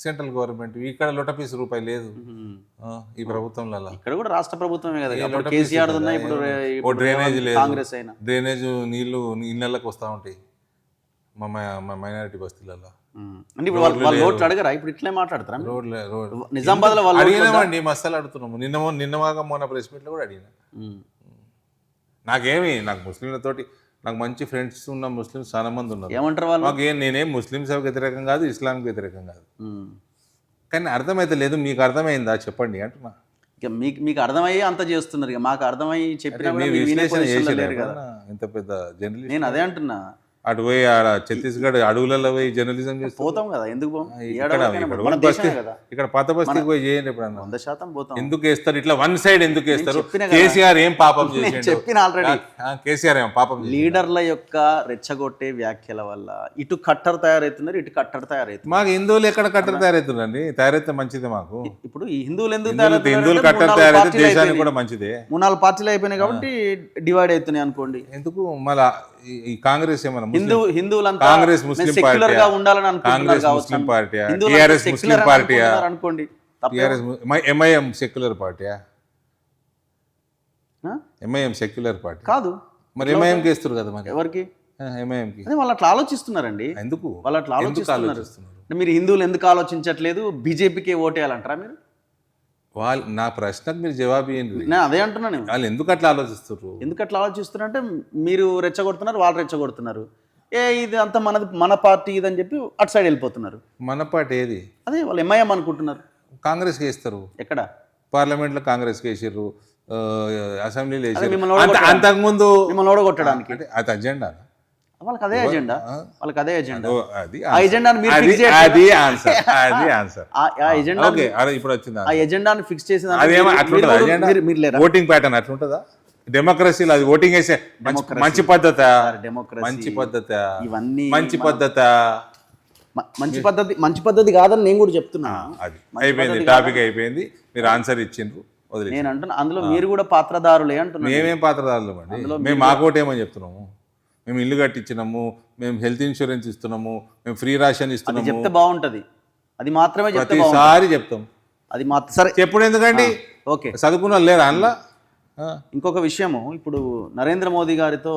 Central government. ఇక్కడ లొటపీస్ రూపాయి లేదు ఈ ప్రభుత్వంలో. ఇక్కడ కూడా రాష్ట్ర ప్రభుత్వమే కదా, అప్పుడు లోటపీస్ కేసీఆర్ కదా, ఉన్నాయి, ఇప్పుడు ఓ డ్రైనేజ్ లేదు, కాంగ్రెస్ అయినా. డ్రైనేజ్ నీళ్లు ఇళ్ళకి వస్తూ ఉంటాయి మా మైనారిటీ బస్తీలలో. అంటే ఇప్పుడు వాళ్ళు ఓట్లు అడగరా? ఇప్పుడు ఇట్లే మాట్లాడతారా? రోడ్ నిజామాబాద్ లో వాళ్ళు అడిగినామండి, మస్తలు అడుగుతున్నాము. నిన్నమాగా మొన్న ప్రెస్ మీట్లో కూడా అడిగినా. నాకు ముస్లింలతోటి నాకు మంచి ఫ్రెండ్స్ ఉన్న ముస్లిమ్స్ చాలా మంది ఉన్నారు. ఏమంటారు వాళ్ళు? నేనేం ముస్లిమ్స్ వ్యతిరేకం కాదు, ఇస్లాంకి వ్యతిరేకం కాదు, కానీ అర్థమైతే లేదు. మీకు అర్థమైందా చెప్పండి అంటున్నా. ఇక మీకు అర్థమయ్యి అంత చేస్తున్నారు, ఇక మాకు అర్థమయ్యి చెప్పినా కూడా మీరు వినే విశ్లేషణ పొజిషన్లో లేరు చేసేది కదా. ఇంత పెద్ద జర్నలిస్ట్. నేను అదే అంటున్నా, అటు పోయి ఆడ ఛత్తీస్గఢ్ అడవులలో పోయి జర్నలిజం చేస్తాం. పోతాం కదా, ఎందుకు పోం? మన బస్తీ, ఇక్కడ పాత బస్తీకి పోయి చేయండి ఎప్పుడన్నా. 100% పోతాం. ఎందుకు వేస్తారు ఇట్లా వన్ సైడ్ ఎందుకు వేస్తారు? చెప్పినా కదా. కేసీఆర్ ఏం పాపం చేసిండు? చెప్పిన ఆల్రెడీ కేసీఆర్ ఏం పాపం చేసిండు? లీడర్ల యొక్క రెచ్చగొట్టే వ్యాఖ్యల వల్ల ఇటు కట్టర్ తయారవుతున్నారు, ఇటు కట్టర్ తయారవుతున్నారు. మాకు హిందువులు ఎక్కడ కట్టరు తయారవుతుందండి? తయారైతే మంచిదే మాకు. ఇప్పుడు ఈ హిందువులు ఎందుకు హిందువులు కట్టరు తయారైతే దేశానికి కూడా మంచిదే. 3-4 పార్టీలు అయిపోయినాయి కాబట్టి డివైడ్ అవుతున్నాయి అనుకోండి. ఎందుకు మళ్ళా ఈ కాంగ్రెస్ ఏమన్నా హిందువులంతా కాంగ్రెస్ ముస్లిం సెక్యులర్ గా ఉండాలని అనుకుంటున్నారు కాంగ్రెస్ కావచ్చు. ముస్లిం పార్టీయా? హిందువులంతా టీఆర్ఎస్ secular ముస్లిం అని పార్టీయా? అనుకుంటున్నారు అనుకోండి. ఎంఐఎం సెక్యులర్ పార్టీయా? ఆ? ఎంఐఎం సెక్యులర్ పార్టీ కాదు, మరి ఎంఐఎంకి వేస్తారు కదా మరి. ఎవరికి? ఎంఐఎంకి. అదే వాళ్ళు అట్లా ఆలోచిస్తున్నారండి. ఎందుకు వాళ్ళు అట్లా ఎందుకు ఆలోచిస్తున్నారు. ఆలోచిస్తున్నారు? అంటే మీరు హిందువులు ఎందుకు ఆలోచించట్లేదు, బీజేపీకి ఓటేయాలంటారా మీరు? వాళ్ళు నా ప్రశ్నకు మీరు జవాబు ఇవ్వండి. నేను అదే అంటున్నాను. వాళ్ళు ఎందుకు అట్లా ఆలోచిస్తారు? ఎందుకు అట్లా ఆలోచిస్తున్నారు అంటే మీరు రెచ్చగొడుతున్నారు, వాళ్ళు రెచ్చగొడుతున్నారు. ఇది అంతా మన పార్టీ ఇదని చెప్పి అటు సైడ్ వెళ్ళిపోతున్నారు. మన పార్టీ ఏది? అదే వాళ్ళు ఎంఐఎం అనుకుంటున్నారు. కాంగ్రెస్కి వేస్తారు. ఎక్కడ? పార్లమెంట్లో కాంగ్రెస్కి వేసారు, అసెంబ్లీలో వేసారు. మిమ్మల్ని అంతకుముందు మిమ్మల్ని ఓడగొట్టడానికి అంటే అది అజెండా. వాళ్ళకి అదే ఎజెండా, వాళ్ళకి అదే ఎజెండా. అది ఆ ఎజెండాని మీరు ఫిక్స్ చేయండి. అది ఆన్సర్, అది ఆన్సర్. ఆ ఎజెండా, ఓకే, అరే ఇప్పుడు వచ్చింది. ఆ ఎజెండాని ఫిక్స్ చేసిన అదేమో అట్లుంటుందా ఎజెండా? మీరు లేరా? ఓటింగ్ ప్యాటర్న్ అట్లుంటుందా? డెమోక్రసీలో అది ఓటింగ్ వేసే మంచి పద్ధత, డెమోక్రసీ మంచి పద్ధత, ఇవన్నీ మంచి పద్ధత, మంచి పద్ధతి కాదని నేను కూడా చెప్తున్నా. అది అయిపోయింది, టాపిక్ అయిపోయింది. మీరు ఆన్సర్ ఇచ్చిండ్రు, వదిలేదు. నేను అంటున్నా అందులో మీరు కూడా పాత్రదారులే అంటున్నా. మేమేం పాత్రదారులు అండి? మేము మాకోటేమని చెప్తున్నాము. మేము ఇల్లు కట్టించినాము, మేము హెల్త్ ఇన్సూరెన్స్ ఇస్తున్నాము, మేము ఫ్రీ రేషన్ ఇస్తున్నాము. చెప్తే బాగుంటది, అది మాత్రమే చెప్తే ప్రతిసారి చెప్తాం. అది సరే చెప్పుడు ఎందుకండి? ఓకే, చదువుకున్న లేరా అందులో? ఇంకొక విషయము, ఇప్పుడు నరేంద్ర మోదీ గారితో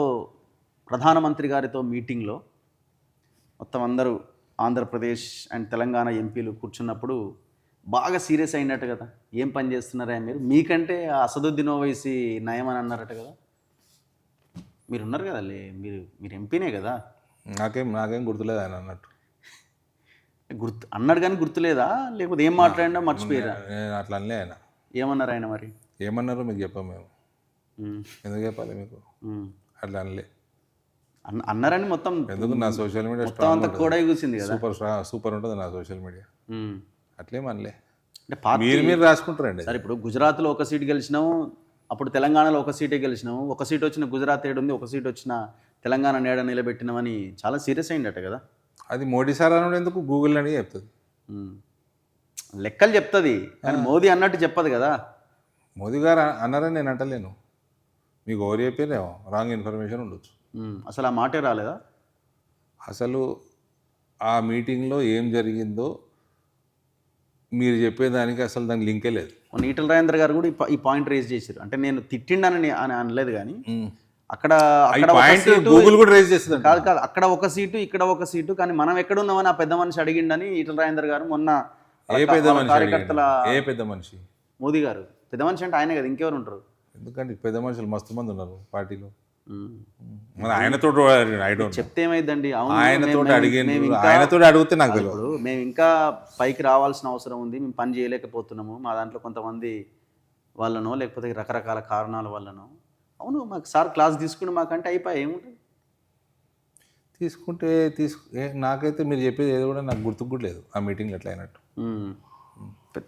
ప్రధానమంత్రి గారితో మీటింగ్లో మొత్తం అందరూ ఆంధ్రప్రదేశ్ అండ్ తెలంగాణ ఎంపీలు కూర్చున్నప్పుడు బాగా సీరియస్ అయినట్టు కదా. ఏం పని చేస్తున్నారా మీరు? మీకంటే అసదుద్దీన్ ఓవైసీ నయం అని అన్నారట కదా. మీరు ఉన్నారు కదా, మీరు ఎంపీనే కదా. నాకేం గుర్తులేదు ఆయన అన్నట్టు. అన్నాడు కానీ గుర్తులేదా, లేకపోతే ఏం మాట్లాడినా మర్చిపోయారా? నేను అట్లా అనలే. ఆయన ఏమన్నారు? ఆయన మరి ఏమన్నారో మీకు చెప్పాం మేము. ఎందుకు చెప్పాలి మీకు? అట్లా అనలే. అన్నారని మొత్తం ఎందుకు నా సోషల్ మీడియా మొత్తం అంతా కూడా కూసింది కదా. సూపర్ ఉంటుంది నా సోషల్ మీడియా. అట్లేం అనలే. అంటే మీరు రాసుకుంటారండి. సరే, ఇప్పుడు గుజరాత్లో ఒక సీట్ గెలిచినాము, అప్పుడు తెలంగాణలో ఒక సీటే గెలిచినాము. ఒక సీట్ వచ్చిన గుజరాత్ ఏడుంది, ఒక సీట్ వచ్చిన తెలంగాణ నేడ నిలబెట్టినామని చాలా సీరియస్ అయిందట కదా. అది మోడీ సార్ అన్నాడు, ఎందుకు గూగుల్ అని చెప్తుంది. లెక్కలు చెప్తుంది కానీ మోదీ అన్నట్టు చెప్పదు కదా. మోదీ గారు అన్నారని నేను అంటలేను, మీకు ఎవరు చెప్పారేమో, రాంగ్ ఇన్ఫర్మేషన్ ఉండొచ్చు. అసలు ఆ మాటే రాలేదా? అసలు ఆ మీటింగ్లో ఏం జరిగిందో మీరు చెప్పేదానికి అసలు దానికి లింకే లేదు. ఈటల రాజేందర్ గారు కూడా ఈ పాయింట్ రేజ్ చేశారు. అంటే నేను తిట్టిండని అనలేదు కానీ అక్కడ గూగుల్ కూడా రేజ్ చేస్తుంది. కాదు, అక్కడ ఒక సీటు, ఇక్కడ ఒక సీటు, కానీ మనం ఎక్కడ ఉన్నామని ఆ పెద్ద మనిషి అడిగిండని ఈటల రాజేందర్ గారు మొన్న కార్యకర్తల పెద్ద మనిషి మోదీ గారు. పెద్ద మనిషి అంటే ఆయనే కదా, ఇంకెవరు ఉంటారు? ఎందుకంటే పెద్ద మనుషులు మస్తు మంది ఉన్నారు పార్టీలో. మన ఆయనతో చెప్తే ఏమైందండి? ఆయనతో అడిగితే నాకు తెలియదు. మేము ఇంకా పైకి రావాల్సిన అవసరం ఉంది, మేము పని చేయలేకపోతున్నాము, మా దాంట్లో కొంతమంది వాళ్ళనో లేకపోతే రకరకాల కారణాల వల్లనో. అవును, మాకు సార్ క్లాస్ తీసుకుని మాకంటే అయిపోయి ఏముంటుంది? నాకైతే మీరు చెప్పేది ఏదో కూడా నాకు గుర్తుకు కూడా లేదు ఆ మీటింగ్ ఎట్లా అయినట్టు.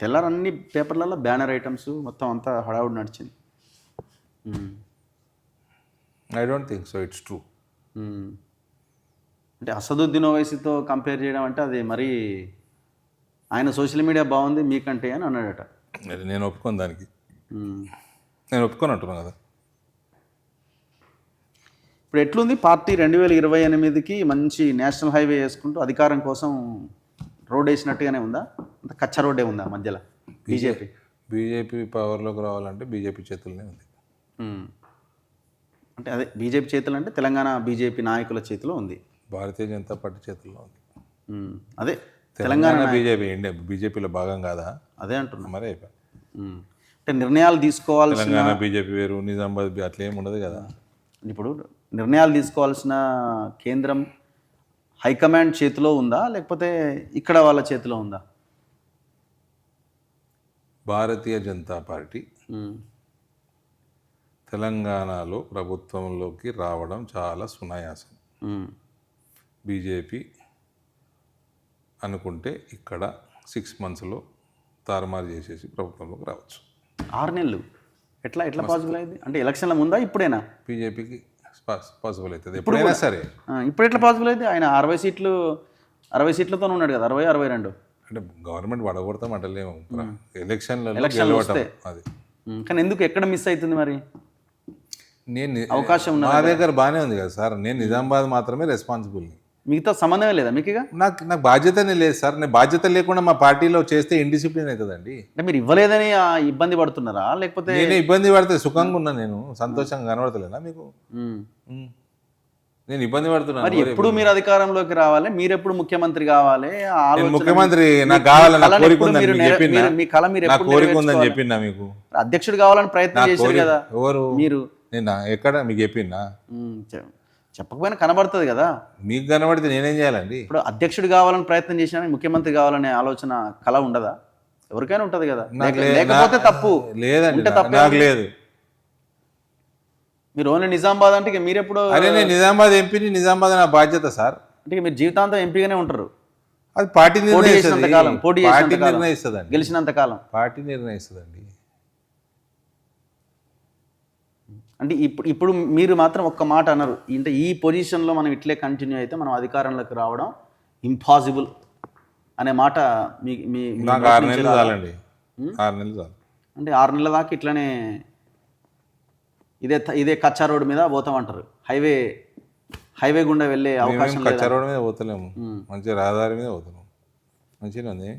తెల్లారు అన్ని పేపర్లలో బ్యానర్ ఐటమ్స్ మొత్తం అంతా హడావుడి నడిచింది. I don't think so it's true. అంటే అసదుద్దీన్ ఓవైసీతో కంపేర్ చేయడం అంటే అది మరి ఆయన సోషల్ మీడియా బాగుంది మీకంటే అని అన్నాడట. నేను ఒప్పుకోను దానికి, నేను ఒప్పుకొని అంటున్నాను కదా. ఇప్పుడు ఎట్లుంది పార్టీ? 2028కి మంచి నేషనల్ హైవే వేసుకుంటూ అధికారం కోసం రోడ్ వేసినట్టుగానే ఉందా? కచ్చా రోడ్డే ఉందా మధ్యలో బీజేపీ? బీజేపీ పవర్లోకి రావాలంటే బీజేపీ చేతుల్లోనే ఉంది. అంటే అదే బీజేపీ చేతులు అంటే తెలంగాణ బీజేపీ నాయకుల చేతిలో ఉంది. భారతీయ జనతా పార్టీ చేతుల్లో ఉంది. అదే తెలంగాణ బీజేపీ ఇండియా బీజేపీలో భాగం కాదా? అదే అంటున్నా. మరి అయిపోయి అంటే నిర్ణయాలు తీసుకోవాల్సిన తెలంగాణ బీజేపీ వేరు, నిజామాబాద్ అట్లా ఏమి ఉండదు కదా. ఇప్పుడు నిర్ణయాలు తీసుకోవాల్సిన కేంద్రం హైకమాండ్ చేతిలో ఉందా లేకపోతే ఇక్కడ వాళ్ళ చేతిలో ఉందా? భారతీయ జనతా పార్టీ తెలంగాణలో ప్రభుత్వంలోకి రావడం చాలా సునాయాసం. బీజేపీ అనుకుంటే ఇక్కడ 6 monthsలో తారుమారు చేసేసి ప్రభుత్వంలోకి రావచ్చు. 6 నెలలు ఎట్లా పాసిబుల్ అయింది? అంటే ఎలక్షన్ల ముందా ఇప్పుడేనా? బీజేపీకి పాసిబుల్ అవుతుంది ఎప్పుడైనా సరే. ఇప్పుడు ఎట్లా పాసిబుల్ అయితే? ఆయన 60 సీట్లతో ఉన్నాడు కదా, 60-62. అంటే గవర్నమెంట్ వడగొడతాం అంటలేము, ఎలక్షన్లలో ఎలక్షన్లు గెలవటం వస్తే. అది. కానీ ఎందుకు ఎక్కడ మిస్ అవుతుంది మరి? నేను అవకాశం మా దగ్గర బాగానే ఉంది కదా సార్, నేను నిజామాబాద్ మాత్రమే రెస్పాన్సిబుల్. మిగతా సంబంధమే లేదా మీకు? ఇక నాకు బాధ్యతనే లేదు సార్. నేను బాధ్యత లేకుండా మా పార్టీలో చేస్తే ఇండిసిప్లిన్ అవుతుందండి. అంటే మీరు ఇవ్వలేదని ఇబ్బంది పడుతున్నారా లేకపోతే? నేనే ఇబ్బంది పడితే సుఖంగా ఉన్నా, నేను సంతోషంగా కనబడతలేనా మీకు? నేను ఇబ్బంది పడుతున్నాను. మరి ఎప్పుడు మీరు అధికారంలోకి రావాలి, మీరు ఎప్పుడు ముఖ్యమంత్రి కావాలి, నేను ముఖ్యమంత్రి నాకు కావాలని నా కోరిక ఉందని మీకు చెప్పినా, మీ కళ మీరు నా ఎప్పుడు కోరిక ఉందని చెప్పినా మీకు. అధ్యక్షుడు కావాలని ప్రయత్నం చేశారు కదా ఎవరు? మీరు. నేను ఎక్కడ మీకు చెప్పినా? చెప్పకపోయినా కనబడుతుంది కదా. మీకు కనబడితే నేనేం చేయాలండి? ఇప్పుడు అధ్యక్షుడు కావాలని ప్రయత్నం చేసినా ముఖ్యమంత్రి కావాలనే ఆలోచన కళ ఉండదా? ఎవరికైనా ఉంటది కదా. లేకపోతే తప్పు లేదండి, ఉంటే తప్పే. నాకు లేదు. మీరు ఓన్లీ నిజామాబాద్ అంటే ఇక మీరు ఎప్పుడు? అరే నేను నిజామాబాద్ ఎంపీని, నిజామాబాద్ నా బాధ్యత సార్. అంటే మీరు జీవితాంతం ఎంపీగానే ఉంటారు. అది పార్టీ చేసినంత కాలం, పోటీ చేసినంత కాలం, నిర్ణయిస్తుందండి. గెలిచినంత కాలం పార్టీ నిర్ణయిస్తుందండి. అంటే ఇప్పుడు మీరు మాత్రం ఒక్క మాట అన్నారు, అంటే ఈ పొజిషన్లో మనం ఇట్లే కంటిన్యూ అయితే మనం అధికారంలోకి రావడం ఇంపాసిబుల్ అనే మాట నాకు 6 నెలలు చాలండి. 6 నెలలు చాలు. అంటే 6 నెలల దాకా ఇట్లనే ఇదే కచ్చా రోడ్ మీద పోతామంటారు. హైవే గుండా వెళ్ళే అవకాశం కచ్చా రోడ్ మీద పోతలేము, మంచి రహదారి మీద పోతున్నాం. మంచిగా ఉంది,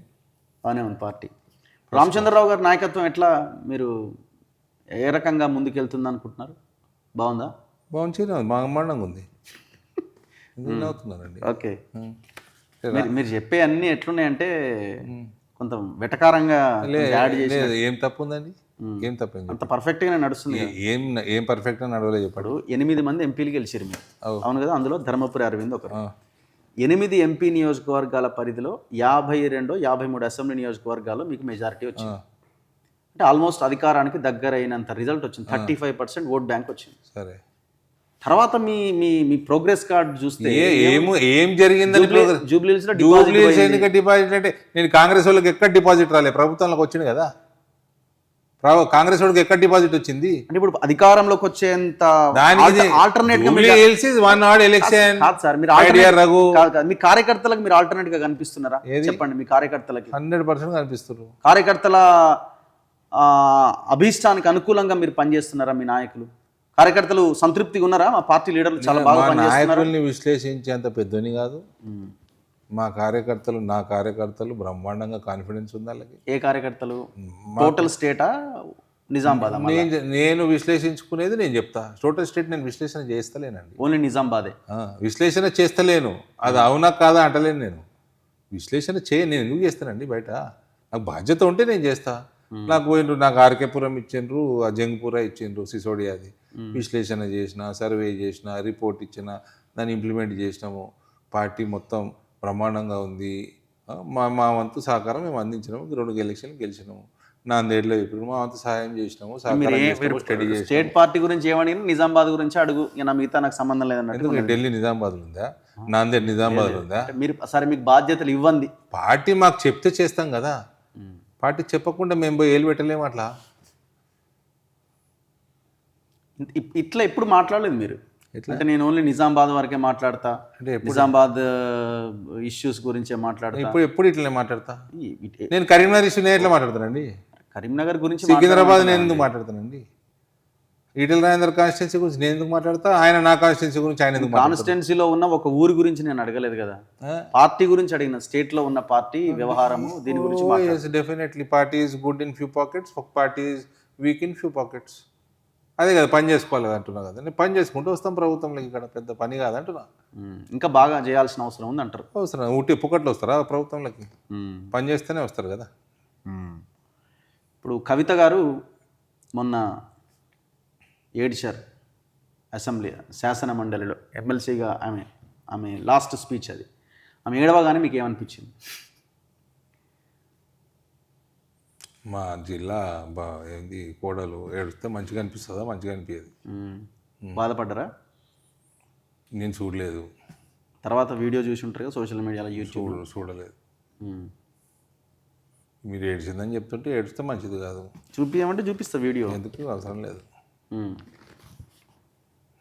బాగానే ఉంది పార్టీ. రామచంద్రరావు గారి నాయకత్వం ఎట్లా, మీరు ఏ రకంగా ముందుకెళ్తుంది అనుకుంటున్నారు? బాగుందా? బాగుంది, బ్రహ్మాండంగా ఉంది. అవుతున్నారండి. ఓకే. మీరు చెప్పే అన్నీ ఎట్లున్నాయంటే కొంత వెటకారంగా యాడ్ చేసి. ఏం తప్పు ఉందండి? ఏం తప్పు? అంత పర్ఫెక్ట్గానే నడుస్తుంది. ఏం పర్ఫెక్ట్గా నడవలే చెప్పాడు. 8 మంది ఎంపీలు గెలిచారు మీరు, అవును కదా? అందులో ధర్మపురి అరవింద్ ఒకరు. 8 ఎంపీ నియోజకవర్గాల పరిధిలో 52-53 అసెంబ్లీ నియోజకవర్గాల్లో మీకు మెజారిటీ వచ్చింది. అంటే ఆల్మోస్ట్ అధికారానికి దగ్గరైనంత రిజల్ట్ వచ్చింది. 35% ఓట్ బ్యాంక్ వచ్చింది. సరే, తర్వాత మీ ప్రోగ్రెస్ కార్డ్ చూస్తే ఏం జరిగిందని? జూబ్లీహిల్స్లో డిపాజిట్ అంటే నేను కాంగ్రెస్ వాళ్ళకి ఎక్కడ డిపాజిట్ రాలే, ప్రభుత్వంలోకి వచ్చింది కదా. కాంగ్రెస్ వాళ్ళకి ఎక్కడ డిపాజిట్ వచ్చింది? అంటే ఇప్పుడు అధికారంలోకి వచ్చేంత ఆల్టర్నేట్ ఎలక్షన్ మీ కార్యకర్తలకు మీరు ఆల్టర్నేట్ గా కనిపిస్తున్నారా? చెప్పండి. మీ కార్యకర్తలకి 100% కనిపిస్తున్నారు. కార్యకర్తల అభీష్టానికి అనుకూలంగా మీరు పనిచేస్తున్నారా? మీ నాయకులు కార్యకర్తలు సంతృప్తిగా ఉన్నారా? మా పార్టీ లీడర్లు చాలా బాగా పనిచేస్తున్నారు. నాయకుల్ని విశ్లేషించేంత పెద్దని కాదు మా కార్యకర్తలు. నా కార్యకర్తలు బ్రహ్మాండంగా కాన్ఫిడెన్స్ ఉంది వాళ్ళకి. ఏ కార్యకర్తలు? టోటల్ స్టేటా, నిజామాబాద్? నేను విశ్లేషించుకునేది నేను చెప్తా. టోటల్ స్టేట్ నేను విశ్లేషణ చేస్తలేనండి. ఓన్లీ నిజామాబాదే విశ్లేషణ చేస్తలేను. అది అవునా కాదా అంటలేను. నేను విశ్లేషణ నేను ఎందుకు చేస్తానండి? బయట నాకు బాధ్యత ఉంటే నేను చేస్తా. నాకు పోయిండ్రు, నాకు ఆర్కేపురం ఇచ్చిండ్రు, జంగ్పూర ఇచ్చిండ్రు, సిసోడియాది. విశ్లేషణ చేసిన, సర్వే చేసిన, రిపోర్ట్ ఇచ్చిన, దాన్ని ఇంప్లిమెంట్ చేసినాము. పార్టీ మొత్తం బ్రహ్మాండంగా ఉంది. మా వంతు సహకారం మేము అందించినాము. 2 ఎలక్షన్లు గెలిచినాము. నాందేడ్లో ఇప్పుడు మా వంతు సహాయం చేసినాము. స్టేట్ పార్టీ గురించి ఏమని, నిజామాబాద్ గురించి అడుగు, నా మిగతా నాకు సంబంధం లేదన్నట్టు. ఢిల్లీ నిజామాబాద్ ఉందా? నాందేడ్ నిజామాబాద్ ఉందా? మీరు సరే, మీకు బాధ్యతలు ఇవ్వండి. పార్టీ మాకు చెప్తే చేస్తాం కదా. పార్టీ చెప్పకుండా మేము పోయి ఏలు పెట్టలేము. అట్లా ఇట్లా ఎప్పుడు మాట్లాడలేదు మీరు. అంటే నేను ఓన్లీ నిజామాబాద్ వరకే మాట్లాడతా, నిజామాబాద్ ఇష్యూస్ గురించే మాట్లాడతా. ఎప్పుడు ఇట్లనే మాట్లాడతా? నేను కరీంనగర్ ఇష్యూ నేను ఎట్లా మాట్లాడతానండి? కరీంనగర్ గురించి, సికింద్రాబాద్ నేను ఎందుకు మాట్లాడతానండి? ఈటెల రాజేందర్ కాన్స్టిట్యున్సీ గురించి నేను ఎందుకు మాట్లాడతా, ఆయన నా కాన్స్టిట్యున్సీ గురించి ఆయన ఎందుకు మాట్లాడతాడు? కాన్స్టిట్యున్సీలో ఉన్న ఒక ఊరి గురించి నేను అడగలేదు కదా, పార్టీ గురించి అడిగిన, స్టేట్ లో ఉన్న పార్టీ వ్యవహారము దీని గురించి definitely party is good in few pockets, ఒక party is weak in few pockets. అదే కదా పని చేసుకోవాలి కదా అంటున్నా కదా, నేను పని చేసుకుంటూ వస్తాం ప్రభుత్వంలోకి, ఇక్కడ పెద్ద పని కాదంటున్నా. ఇంకా బాగా చేయాల్సిన అవసరం ఉంది అంటారు. అవసరం ఊటీ పుక్కట్లు వస్తారా ప్రభుత్వంలోకి? పని చేస్తేనే వస్తారు కదా. ఇప్పుడు కవిత గారు మొన్న ఏడ్చారు అసెంబ్లీ శాసన మండలిలో, ఎమ్మెల్సీగా ఆమె లాస్ట్ స్పీచ్ అది. ఆమె ఏడవగానే మీకు ఏమనిపించింది? మా జిల్లా ఏంది కోడలు ఏడిస్తే మంచిగా అనిపిస్తుందా? మంచిగా అనిపించదు. బాధపడ్డరా? నేను చూడలేదు. తర్వాత వీడియో చూసి ఉంటారు కదా సోషల్ మీడియాలో, యూట్యూబ్. చూడలేదు. మీరు ఏడ్చిందని చెప్తుంటే ఏడిస్తే మంచిది కాదు. చూపించమంటే చూపిస్తా వీడియో. ఎందుకు అవసరం లేదు,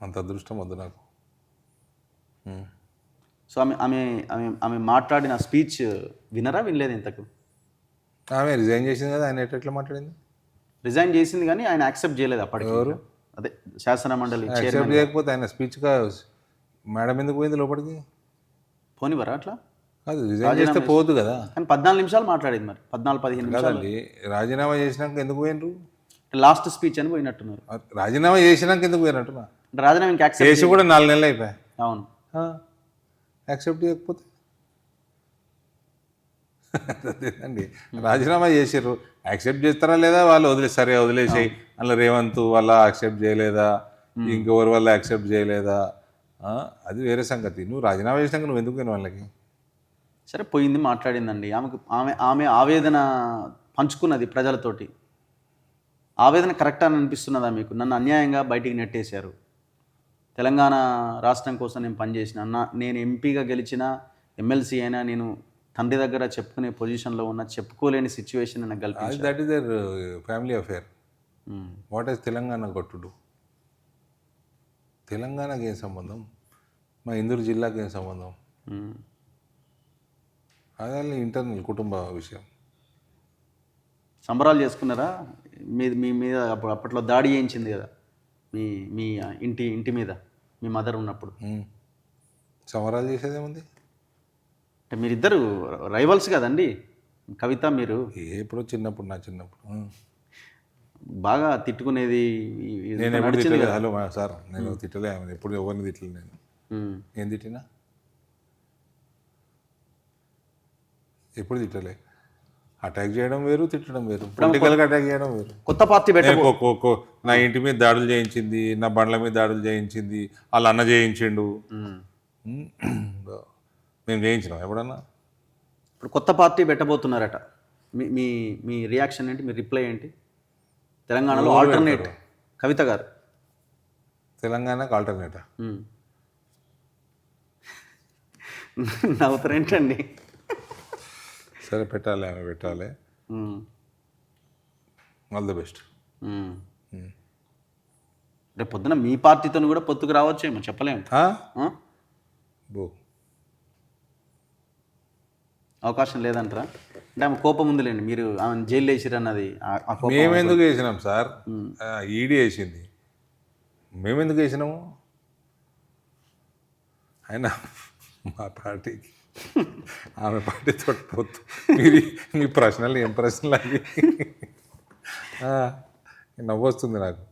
అంత అదృష్టం వద్దు నాకు. సో ఆమె మాట్లాడిన స్పీచ్ వినరా, వినలేదు ఇంతకు? ఆమె రిజైన్ చేసింది కదా, ఆయన ఎట్లా మాట్లాడింది? రిజైన్ చేసింది కానీ ఆయన యాక్సెప్ట్ చేయలేదు అప్పటికి. ఎవరు? అదే శాసన మండలి యాక్సెప్ట్ చేయకపోతే ఆయన స్పీచ్గా మేడం ఎందుకు పోయింది లోపలికి? పోనివరా అట్లా? కాదు, రిజైన్ చేస్తే పోదు కదా. కానీ 14 నిమిషాలు మాట్లాడింది, మరి 14-15 నిమిషాలు. కాదండి, రాజీనామా చేసినాక ఎందుకు పోయినరు? లాస్ట్ స్పీచ్ అని పోయినట్టున్నారు. రాజీనామా చేసినాక ఎందుకు పోయినట్టున్నా? రాజీనామా ఇంకా యాక్సెప్ట్ చేసి కూడా 4 నెలలు అయిపోయాయి. అవును, యాక్సెప్ట్ చేయకపోతే అండి, రాజీనామా చేసారు, యాక్సెప్ట్ చేస్తారా లేదా వాళ్ళు సరే వదిలేసాయి. అందులో రేవంత్ వల్ల యాక్సెప్ట్ చేయలేదా, ఇంకెవరి వల్ల యాక్సెప్ట్ చేయలేదా, అది వేరే సంగతి. నువ్వు రాజీనామా చేసినాక నువ్వు ఎందుకు పోయిన వాళ్ళకి? సరే పోయింది, మాట్లాడిందండి. ఆమె ఆవేదన పంచుకున్నది ప్రజలతోటి. ఆవేదన కరెక్ట్ అని అనిపిస్తున్నదా మీకు? నన్ను అన్యాయంగా బయటికి నెట్టేశారు, తెలంగాణ రాష్ట్రం కోసం నేను పనిచేసిన, నేను ఎంపీగా గెలిచిన, ఎమ్మెల్సీ అయినా నేను తండ్రి దగ్గర చెప్పుకునే పొజిషన్లో ఉన్న, చెప్పుకోలేని సిచ్యువేషన్ నాకు కల్పించారు. That is their family affair. What is Telangana కొట్టుడు? తెలంగాణకి ఏం సంబంధం? మా ఇందూరు జిల్లాకి ఏం సంబంధం? అదే ఇంటర్నల్ కుటుంబ విషయం. సంబరాలు చేసుకున్నారా? మీ మీద అప్పట్లో దాడి చేయించింది కదా మీ ఇంటి మీద మీ మదర్ ఉన్నప్పుడు. సంబరాలు చేసేదేముంది? అంటే మీరిద్దరు రైవల్స్ కదండి కవిత మీరు. ఎప్పుడో చిన్నప్పుడు, నా చిన్నప్పుడు బాగా తిట్టుకునేది. నేను ఎప్పుడు తిట్టలేదు. హలో సార్, నేను తిట్టలే ఎప్పుడు, ఎవరిని తిట్టలేదు నేను. ఏం తిట్టినా? ఎప్పుడు తిట్టలే. అటాక్ చేయడం వేరు, తిట్టడం వేరు. పొలిటికల్గా అటాక్ చేయడం వేరు. కొత్త పార్టీ నా ఇంటి మీద దాడులు చేయించింది, నా బండ్ల మీద దాడులు చేయించింది, వాళ్ళ అన్న చేయించిండు, మేము చేయించినాం ఎప్పుడన్నా? ఇప్పుడు కొత్త పార్టీ పెట్టబోతున్నారట. మీ మీ రియాక్షన్ ఏంటి? మీ రిప్లై ఏంటి? తెలంగాణలో ఆల్టర్నేట్ కవిత గారు. తెలంగాణకు ఆల్టర్నేటా? నవ్వుతారేంటండి? సరే పెట్టాలి, ఆమె పెట్టాలి. All the best. రేపు పొద్దున మీ పార్టీతో కూడా పొత్తుకు రావచ్చేమో, చెప్పలేము. అవకాశం లేదంటారా? అంటే ఆమె కోపం ఉందిలేండి, మీరు ఆమె జైలు వేసిరన్నది. మేమెందుకు వేసినాం సార్? ఈడీ వేసింది, మేమెందుకు వేసినాము? అయినా మా పార్టీకి ఆమె పార్టీతో పోతు. మీ ప్రశ్నలు ఏం ప్రశ్నలు అవి? నవ్వొస్తుంది నాకు.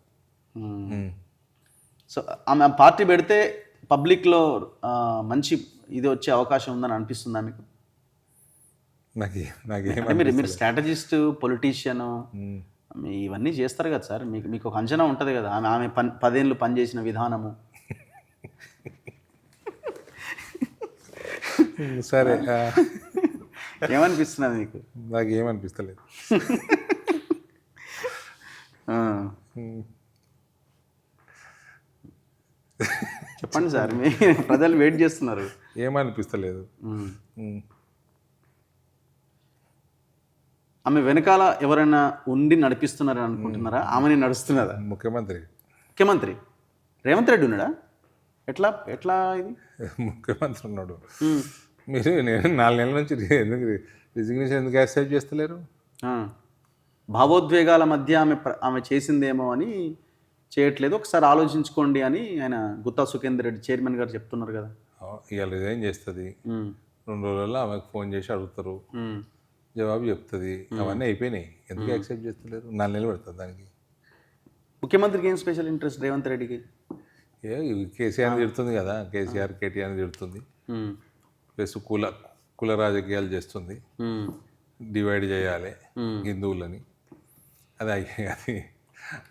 సో ఆమె పార్టీ పెడితే పబ్లిక్లో మంచి ఇది వచ్చే అవకాశం ఉందని అనిపిస్తుందా మీకు? మీరు స్ట్రాటజిస్ట్, పొలిటీషియన్, ఇవన్నీ చేస్తారు కదా సార్, మీకు ఒక అంచనా ఉంటుంది కదా. ఆమె 10 ఏళ్ళు పనిచేసిన విధానము. సరే, ఏమనిపిస్తున్నది మీకు? నాకు ఏమనిపిస్తలేదు. చెప్పండి సార్, మీ ప్రజలు వెయిట్ చేస్తున్నారు. ఏమనిపిస్తలేదు. ఆమె వెనకాల ఎవరైనా ఉండి నడిపిస్తున్నారని అనుకుంటున్నారా? ఆమెని నడుస్తున్నారా? ముఖ్యమంత్రి రేవంత్ రెడ్డి ఉన్నాడా? ఎట్లా ఇది? ముఖ్యమంత్రి ఉన్నాడు. మీరు నేను 4 నెలల నుంచి ఎందుకు రిజిగ్నేషన్ ఎందుకు యాక్సెప్ట్ చేస్తలేరు? భావోద్వేగాల మధ్య ఆమె చేసిందేమో అని చేయట్లేదు, ఒకసారి ఆలోచించుకోండి అని ఆయన గుత్తా సుఖేందర్ రెడ్డి చైర్మన్ గారు చెప్తున్నారు కదా. ఇవాళ రిజైన్ చేస్తుంది, 2 రోజుల్లో ఆమెకు ఫోన్ చేసి అడుగుతారు, జవాబు చెప్తుంది. అవన్నీ అయిపోయినాయి. ఎందుకు యాక్సెప్ట్ చేస్తలేరు? 4 నెలలు పెడతారు దానికి. ముఖ్యమంత్రికి ఏం స్పెషల్ ఇంట్రెస్ట్ రేవంత్ రెడ్డికి? కేసీఆర్ తిడుతుంది కదా, కేసీఆర్ కేటీఆర్ తిడుతుంది, ప్లస్ కుల రాజకీయాలు చేస్తుంది, డివైడ్ చేయాలి హిందువులని. అది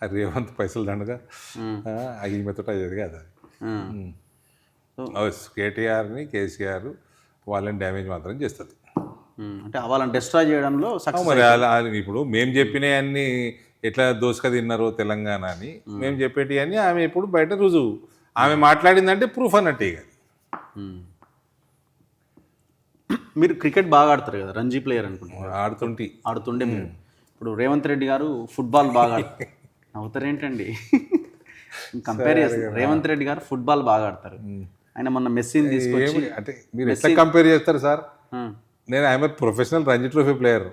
అది రేవంత్ పైసలు దండగా ఈమెతో అయ్యేది కదా. కేటీఆర్ని కేసీఆర్ వాళ్ళని డ్యామేజ్ మాత్రం చేస్తుంది. అంటే వాళ్ళని డిస్ట్రాయ్ చేయడంలో మరి అలా ఇప్పుడు మేము చెప్పినవన్నీ ఎట్లా దోసుక తిన్నారో తెలంగాణ అని మేము చెప్పేటివన్నీ ఆమె ఇప్పుడు బయట రుజువు. ఆమె మాట్లాడిందంటే ప్రూఫ్ అన్నట్టే ఇక. మీరు క్రికెట్ బాగా ఆడతారు కదా, రంజీ ప్లేయర్ అనుకుంటున్నారు. ఆడుతుండే మీరు. ఇప్పుడు రేవంత్ రెడ్డి గారు ఫుట్బాల్ బాగా ఆడతారు. అవుతారేంటండి, కంపేర్ చేస్తారు. రేవంత్ రెడ్డి గారు ఫుట్బాల్ బాగా ఆడతారు. ఆయన మొన్న మెస్సీని తీసుకొచ్చి, అంటే మీరు ఎట్లా కంపేర్ చేస్తారు సార్? నేను I'm professional Ranji trophy player.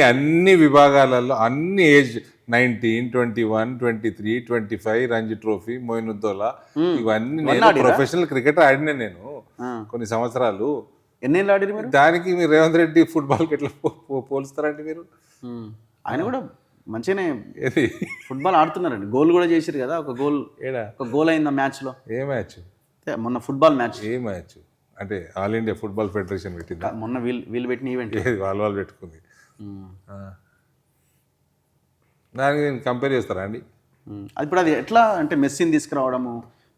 అన్ని విభాగాలలో అన్ని ఏజ్ 19, 21, 23, 25 రంజీ ట్రోఫీ, మొయినుద్దౌలా ఇవన్నీ నేను ప్రొఫెషనల్ క్రికెటర్ ఆడినా నేను కొన్ని సంవత్సరాలు. ఎన్నేళ్ళు ఆడిరు మీరు? దానికి మీరు రేవంత్ రెడ్డి ఫుట్బాల్కి ఎట్లా పోలుస్తారండి మీరు? ఆయన కూడా మంచిగానే ఫుట్బాల్ ఆడుతున్నారండి. గోల్ కూడా చేశారు కదా, ఒక గోల్ అయింది మ్యాచ్లో. ఏ మ్యాచ్? మొన్న ఫుట్బాల్ మ్యాచ్. ఏ మ్యాచ్ అంటే ఆల్ ఇండియా ఫుట్బాల్ ఫెడరేషన్ పెట్టింది మొన్న. వీళ్ళు పెట్టిన ఈవెంట్ వాళ్ళు పెట్టుకుంది. దానికి నేను కంపేర్ చేస్తారా అండి? ఇప్పుడు అది ఎట్లా అంటే మెస్సీని తీసుకురావడము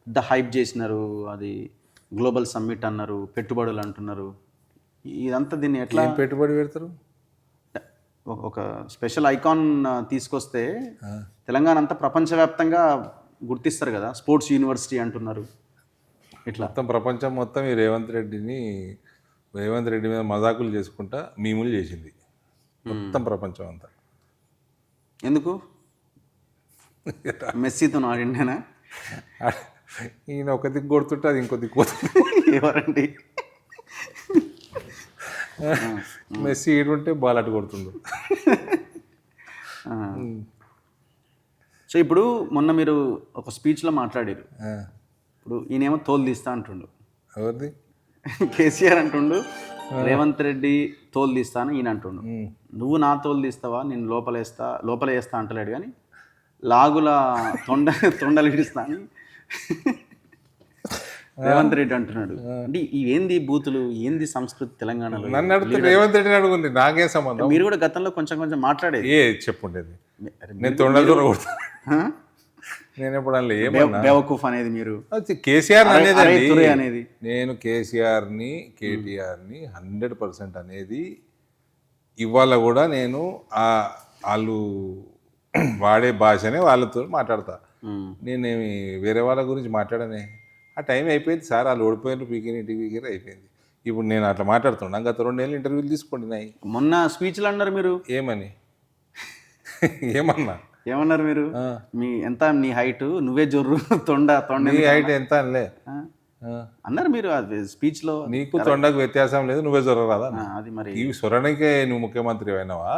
పెద్ద హైప్ చేసినారు, అది గ్లోబల్ సమ్మిట్ అన్నారు, పెట్టుబడులు అంటున్నారు. ఇదంతా దీన్ని ఎట్లా పెట్టుబడి పెడతారు? ఒక స్పెషల్ ఐకాన్ తీసుకొస్తే తెలంగాణ అంతా ప్రపంచవ్యాప్తంగా గుర్తిస్తారు కదా, స్పోర్ట్స్ యూనివర్సిటీ అంటున్నారు. ఇట్లా మొత్తం ప్రపంచం మొత్తం ఈ రేవంత్ రెడ్డి మీద మజాకులు చేసుకుంటా మీములు చేసింది మొత్తం ప్రపంచం అంతా. ఎందుకు? మెస్సీతో ఆడిండేనా? ఈయన ఒక దిక్కు కొడుతుంటే అది ఇంకో దిక్కు పోతుంది. ఎవరండి? మెస్సీ ఈడుంటే బాల్ అటు కొడుతుండు. సో ఇప్పుడు మొన్న మీరు ఒక స్పీచ్లో మాట్లాడారు. ఇప్పుడు ఈయనేమో తోలు తీస్తా అంటుండు. ఎవరిది? కేసీఆర్ అంటుండు, రేవంత్ రెడ్డి తోలు తీస్తాను ఈయన అంటుండు. నువ్వు నా తోలు తీస్తావా, నేను లోపల వేస్తా అంటలేడు, కానీ లాగుల తొండలు ఇడిస్తా అని రేవంత్ రెడ్డి అంటున్నాడు. అంటే ఏంది బూతులు, ఏంది సంస్కృతి తెలంగాణలో? నన్ను అడుగుతుంది, రేవంత్ రెడ్డిని అడుగుంది, నాకేం సంబంధం? మీరు కూడా గతంలో కొంచెం మాట్లాడేది. చెప్పుండేది నేను తొండలు కొడతాను. నేను ఎప్పుడు అనలే ఏమన్నా బేవకూఫ్ అనేది మీరు. కేసీఆర్ అనేది నేను కేసీఆర్ని కేటీఆర్ని 100% అనేది ఇవాళ కూడా నేను వాళ్ళు వాడే భాషనే వాళ్ళతో మాట్లాడతా. నేనేమి వేరే వాళ్ళ గురించి మాట్లాడనే. ఆ టైం అయిపోయింది సార్, వాళ్ళు ఓడిపోయినారు, పీకిన అయిపోయింది. ఇప్పుడు నేను అట్లా మాట్లాడుతున్నా. గత 2 నెలలు ఇంటర్వ్యూలు తీసుకోండి నాయి. మొన్న స్పీచ్లు అన్నారు మీరు. ఏమని ఏమన్నారు మీరు? ఎంత నీ హైట్, నువ్వే జొర్రు, తొండ నీ హైట్ ఎంత అనలే అన్నారు మీరు స్పీచ్ లో. నీకు తొండకు వ్యత్యాసం లేదు, నువ్వే జొర్ర రాదా? అది మరి ఈ సొరనికే నువ్వు ముఖ్యమంత్రి అయినావా?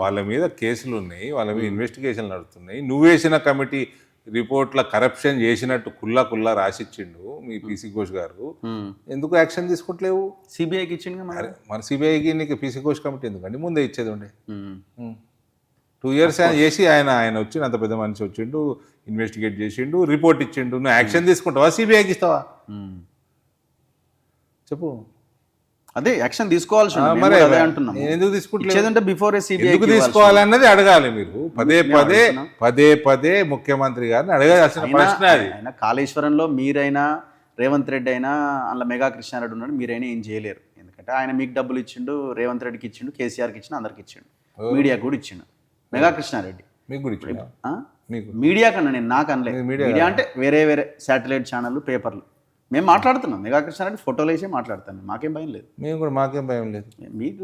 వాళ్ళ మీద కేసులు ఉన్నాయి, వాళ్ళ మీద ఇన్వెస్టిగేషన్ నడుస్తున్నాయి. నువ్వేసిన కమిటీ రిపోర్ట్ల కరప్షన్ చేసినట్టు కుల్లా రాసిచ్చిండు మీ పీసీ ఘోష్ గారు. ఎందుకు యాక్షన్ తీసుకుంటలేవు? సిబిఐకి ఇచ్చిండు మన సిబిఐకి నీకు పీసీ ఘోష్ కమిటీ ఎందుకండి? ముందే ఇచ్చేది ఉండే. 2 years చేసి ఆయన వచ్చిండు, అంత పెద్ద మనిషి వచ్చిండు, ఇన్వెస్టిగేట్ చేసిండు, రిపోర్ట్ ఇచ్చిండు. నువ్వు యాక్షన్ తీసుకుంటావా, సిబిఐకి ఇస్తావా? చెప్పు. అదే యాక్షన్ తీసుకోవాల్సి ఎందుకు తీసుకుంటే బిఫోర్ ఎందుకు తీసుకోవాలన్నది అడగాలి మీరు. పదే ముఖ్యమంత్రి గారిని అడగాల్సిన ప్రశ్న అది. కాళేశ్వరంలో మీరైనా రేవంత్ రెడ్డి అయినా అందులో మెగా కృష్ణారెడ్డి ఉన్నాడు, మీరైనా ఏం చేయలేరు. ఎందుకంటే ఆయన మీకు డబ్బులు ఇచ్చిండు, రేవంత్ రెడ్డికి ఇచ్చిండు, కేసీఆర్కి ఇచ్చిండు, అందరికి ఇచ్చిండు, మీడియాకు కూడా ఇచ్చిండు. మెగా కృష్ణారెడ్డి మీకు కూడా ఇచ్చిండు. మీడియా కన్నా నేను నాకు అనలే. మీడియా అంటే వేరే శాటిలైట్ ఛానళ్ళు, పేపర్లు. మేము మాట్లాడుతున్నాం, మెగా కృష్ణారెడ్డి ఫోటోలు వేసి మాట్లాడతాను, మాకేం భయం లేదు. మాకేం భయం లేదు.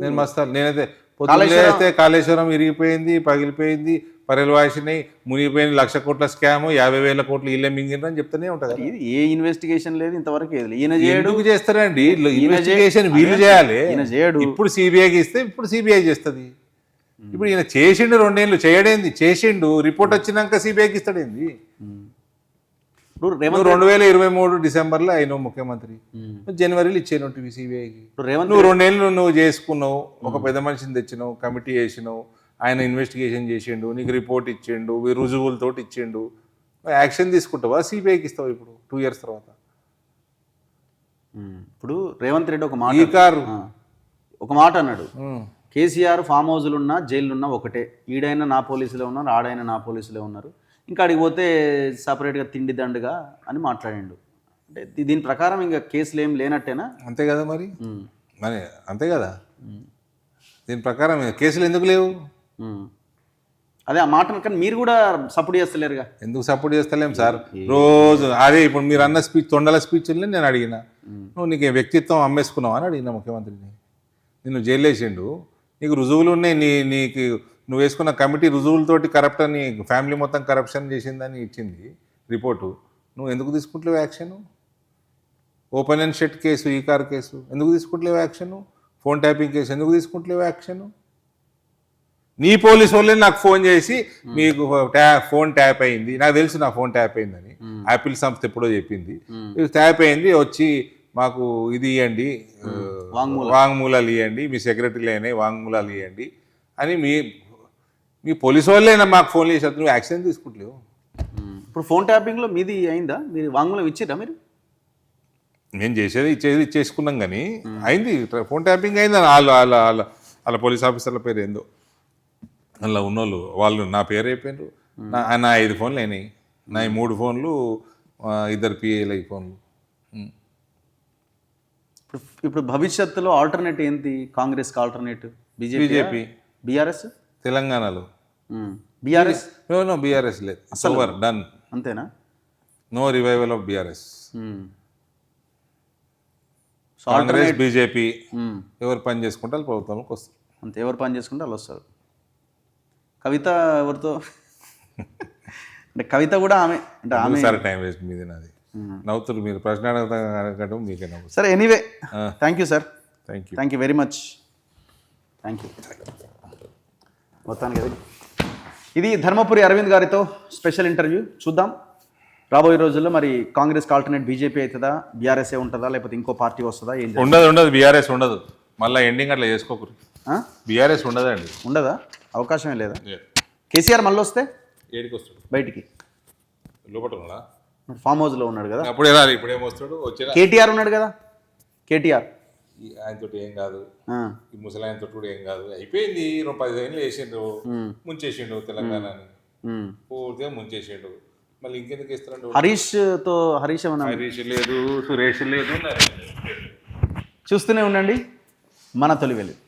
నేను మస్తాను. నేనైతే కాళేశ్వరం ఇరిగిపోయింది, పగిలిపోయింది, పరెలు వాసినాయి, మునిగిపోయింది, 1,00,000 కోట్ల స్కామ్, 50,000 కోట్లు ఇల్లే మింగినని చెప్తూనే ఉంటుంది. ఇది ఏ ఇన్వెస్టిగేషన్ లేదు ఇంతవరకు. ఈయన ఎందుకు చేస్తారండి ఇన్వెస్టిగేషన్? వీళ్ళు చేయాలి. ఇప్పుడు సిబిఐకి ఇస్తే ఇప్పుడు సిబిఐ చేస్తుంది. ఇప్పుడు ఈయన చేసిండు 2 ఏళ్ళు, చేయడేంది, చేసిండు, రిపోర్ట్ వచ్చినాక సిబిఐకి ఇస్తాడేంది. ఇప్పుడు నువ్వు 2023 డిసెంబర్లో అయినావు ముఖ్యమంత్రి, జనవరిలో ఇచ్చేను సిబిఐకి. రేవంత్ నువ్వు 2 ఏళ్ళు నువ్వు చేసుకున్నావు, ఒక పెద్ద మనిషిని తెచ్చినావు, కమిటీ చేసినావు, ఆయన ఇన్వెస్టిగేషన్ చేసిండు, నీకు రిపోర్ట్ ఇచ్చిండు, రుజువులతో ఇచ్చిండు, యాక్షన్ తీసుకుంటావా, సిబిఐకి ఇస్తావు ఇప్పుడు 2 years తర్వాత? ఇప్పుడు రేవంత్ రెడ్డి ఈ కారు ఒక మాట అన్నాడు, కేసీఆర్ ఫామ్ హౌస్లు ఉన్నా జైలు ఉన్నా ఒకటే, ఈడైనా నా పోలీసులే ఉన్నారు, ఆడైనా నా పోలీసులే ఉన్నారు, ఇంకా అడిగి పోతే సపరేట్గా తిండి దండుగా అని మాట్లాడిండు. అంటే దీని ప్రకారం ఇంకా కేసులు ఏం లేనట్టేనా? అంతే కదా మరి, మరి అంతే కదా. దీని ప్రకారం కేసులు ఎందుకు లేవు? అదే ఆ మాట కానీ మీరు కూడా సపోర్ట్ చేస్తలేరుగా. ఎందుకు సపోర్ట్ చేస్తలేం సార్? రోజు అదే ఇప్పుడు మీరు అన్న స్పీచ్, తొండల స్పీచ్ని నేను అడిగిన, నువ్వు నీకు వ్యక్తిత్వం అమ్మేసుకున్నావు అని అడిగిన ముఖ్యమంత్రిని. నిన్ను జైలు వేసిండు, నీకు రుజువులు ఉన్నాయి, నీకు నువ్వు వేసుకున్న కమిటీ రుజువులతోటి కరప్ట్ అని, ఫ్యామిలీ మొత్తం కరప్షన్ చేసిందని ఇచ్చింది రిపోర్టు, నువ్వు ఎందుకు తీసుకుంటలేవు action? Open and shut case, ఈ కార్ కేసు ఎందుకు తీసుకుంటలేవు యాక్షన్? ఫోన్ ట్యాపింగ్ కేసు ఎందుకు తీసుకుంటలేవు యాక్షన్? నీ పోలీసు వాళ్ళే నాకు ఫోన్ చేసి మీకు ఫోన్ ట్యాప్ అయింది, నాకు తెలుసు నా ఫోన్ ట్యాప్ అయిందని, యాపిల్ సంస్థ ఎప్పుడో చెప్పింది, ట్యాప్ అయింది, వచ్చి మాకు ఇది ఇవ్వండి, వాంగ్మూలాలు ఇవ్వండి, మీ సెక్రటరీలు అయినాయి వాంగ్మూలాలు ఇవ్వండి అని మీ పోలీసు వాళ్ళే మాకు ఫోన్ చేసి నువ్వు యాక్షన్ తీసుకుంటలేవు. ఇప్పుడు ఫోన్ ట్యాపింగ్లో మీది అయిందా? మీరు వాంగ్మూలం ఇచ్చిరా? మీరు నేను ఇచ్చేది ఇచ్చేసుకున్నాం కానీ అయింది, ఫోన్ ట్యాపింగ్ అయింది. వాళ్ళ పోలీస్ ఆఫీసర్ల పేరు ఏందో అలా ఉన్నోళ్ళు, వాళ్ళు నా పేరు అయిపోయినారు. నా 5 ఫోన్లు అయినాయి, నా 3 ఫోన్లు 2 పిఏలు ఫోన్లు. ఇప్పుడు భవిష్యత్తులో ఆల్టర్నేట్ ఏంటి? కాంగ్రెస్కి ఆల్టర్నేటివ్ బీజేపీ, బీఆర్ఎస్. తెలంగాణలో బీఆర్ఎస్ నో, బీఆర్ఎస్ లేదు, ఓవర్ డన్, అంతేనా? No revival of BRS. Congress BJP ఎవరు పని చేసుకుంటే ప్రభుత్వంలోకి వస్తారు, అంతే. ఎవరు పని చేసుకుంటే వాళ్ళు వస్తారు. కవిత ఎవరితో అంటే కవిత కూడా ఆమె అంటే ఆమె సార్ టైం వేస్ట్ మీది నాది. నవ్వుతారు మీరు, ప్రశ్న అడగడం మీకే నవ్వు. సరే, anyway thank you sir, thank you very much, thank you. మొత్తానికి ఇది ధర్మపురి అరవింద్ గారితో స్పెషల్ ఇంటర్వ్యూ. చూద్దాం రాబోయే రోజుల్లో మరి కాంగ్రెస్కి ఆల్టర్నేట్ బీజేపీ అవుతుందా, బీఆర్ఎస్ఏ ఉంటుందా, లేకపోతే ఇంకో పార్టీ వస్తుందా? ఏం ఉండదు, బీఆర్ఎస్ ఉండదు, మళ్ళీ ఎండింగ్ అట్లా చేసుకోకూడదు. బీఆర్ఎస్ ఉండదండి, ఉండదా? అవకాశమే లేదా? కేసీఆర్ మళ్ళీ వస్తే ఏడికి వస్తాడు? బయటికి లోపల ఉన్నాడా? ఫామ్ హౌస్లో ఉన్నాడు కదా. అప్పుడే రాదు, ఇప్పుడేమొస్తాడు? వచ్చిన కేటీఆర్ ఉన్నాడు కదా, కేటీఆర్ ఆయనతో ఏం కాదు, ఈ ముసలాయనతో కూడా ఏం కాదు, అయిపోయింది. 10 ఏళ్ళు వేసిండు, ముంచేసిండు తెలంగాణని, పూర్తిగా ముంచేసిండు. మళ్ళీ ఇంకెందుకు ఇస్తారండి? హరీష్ లేదు, సురేష్ లేదు. చూస్తూనే ఉండండి మన తొలి వెలుగు.